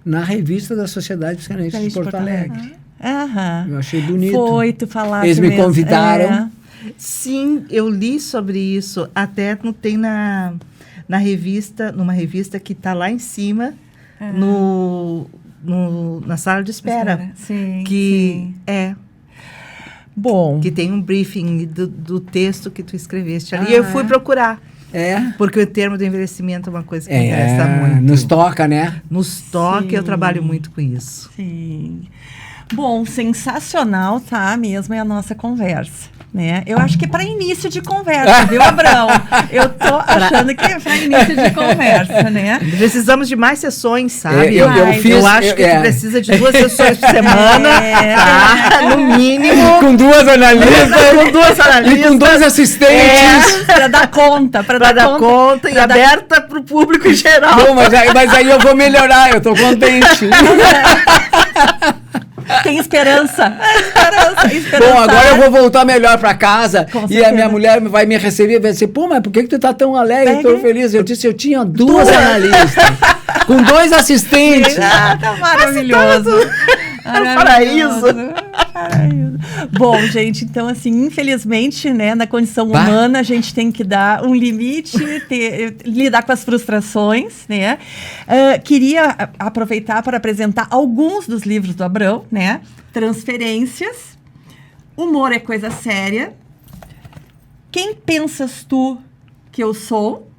na revista da Sociedade Psicanalítica de Porto Alegre. Eu achei bonito. Foi, tu falaste. Eles me convidaram. Sim, eu li sobre isso. Até tem na revista, numa revista que está lá em cima, na sala de espera. Sim, que bom. Que tem um briefing do texto que tu escreveste ali. E eu fui procurar. Porque o termo do envelhecimento é uma coisa que me interessa muito. Nos toca, né? Nos toca, eu trabalho muito com isso. Sim. Bom, sensacional, tá? Mesmo é a nossa conversa, né? Eu acho que é para início de conversa, viu, Abrão? Eu tô achando que é para início de conversa, né? Precisamos de mais sessões, sabe? Eu acho que tu precisa de 2 sessões por semana, no mínimo. Com 2 analistas. E com 2 assistentes. Para dar conta. Para dar conta e aberta para o público em geral. Bom, mas aí eu vou melhorar, eu tô contente. Tem esperança. Esperança. Bom, agora eu vou voltar melhor para casa Com e a certeza. minha mulher vai me receber e vai dizer, pô, mas por que tu tá tão alegre, tão feliz? Eu disse, eu tinha duas analistas, com 2 assistentes. Ah, tá maravilhoso. Paraíso. Paraíso. Bom, gente, então, assim, infelizmente, né, na condição humana, a gente tem que dar um limite, lidar com as frustrações, né? Queria aproveitar para apresentar alguns dos livros do Abrão, né? Transferências, Humor é Coisa Séria, Quem Pensas Tu Que Eu Sou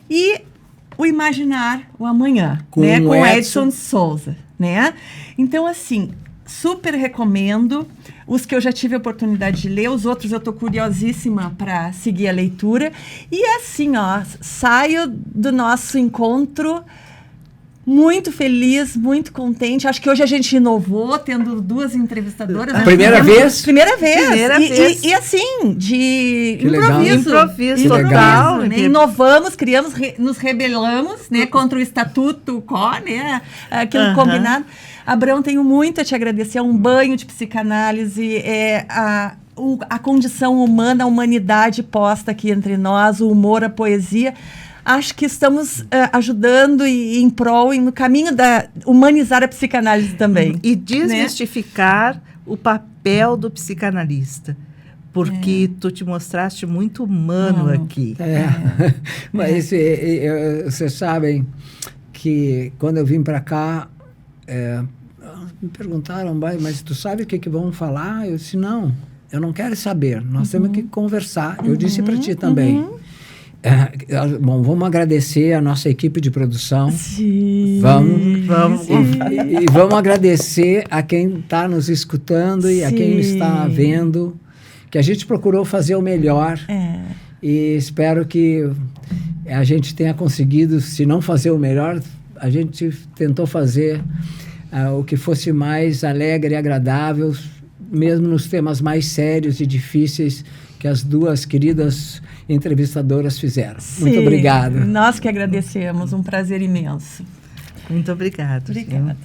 e O Imaginar o Amanhã, Com né? Com Edson Edson Souza, né? Então, assim, super recomendo. Os que eu já tive a oportunidade de ler, os outros eu tô curiosíssima para seguir a leitura. E assim, ó, saio do nosso encontro muito feliz, muito contente. Acho que hoje a gente inovou, tendo 2 entrevistadoras. Primeira vez? Primeira vez. Primeira vez. E assim, de Que legal. Improviso total, né? Inovamos, criamos, nos rebelamos, né, contra o Estatuto Quo, né, aquilo combinado. Abrão, tenho muito a te agradecer, é um banho de psicanálise, a condição humana, a humanidade posta aqui entre nós, o humor, a poesia. Acho que estamos ajudando e em prol, e no caminho da humanizar a psicanálise também. E desmistificar o papel do psicanalista. Porque tu te mostraste muito humano aqui. Mas vocês sabem que quando eu vim para cá, me perguntaram, mas tu sabe o que vão falar? Eu disse, não, eu não quero saber, nós temos que conversar. Eu disse para ti também. Bom, vamos agradecer a nossa equipe de produção. Sim. Vamos. E vamos agradecer a quem está nos escutando e a quem está vendo, que a gente procurou fazer o melhor. E espero que a gente tenha conseguido, se não fazer o melhor, a gente tentou fazer o que fosse mais alegre e agradável, mesmo nos temas mais sérios e difíceis que as 2 queridas entrevistadoras fizeram. Sim. Muito obrigado. Nós que agradecemos, um prazer imenso. Muito obrigada. Obrigada.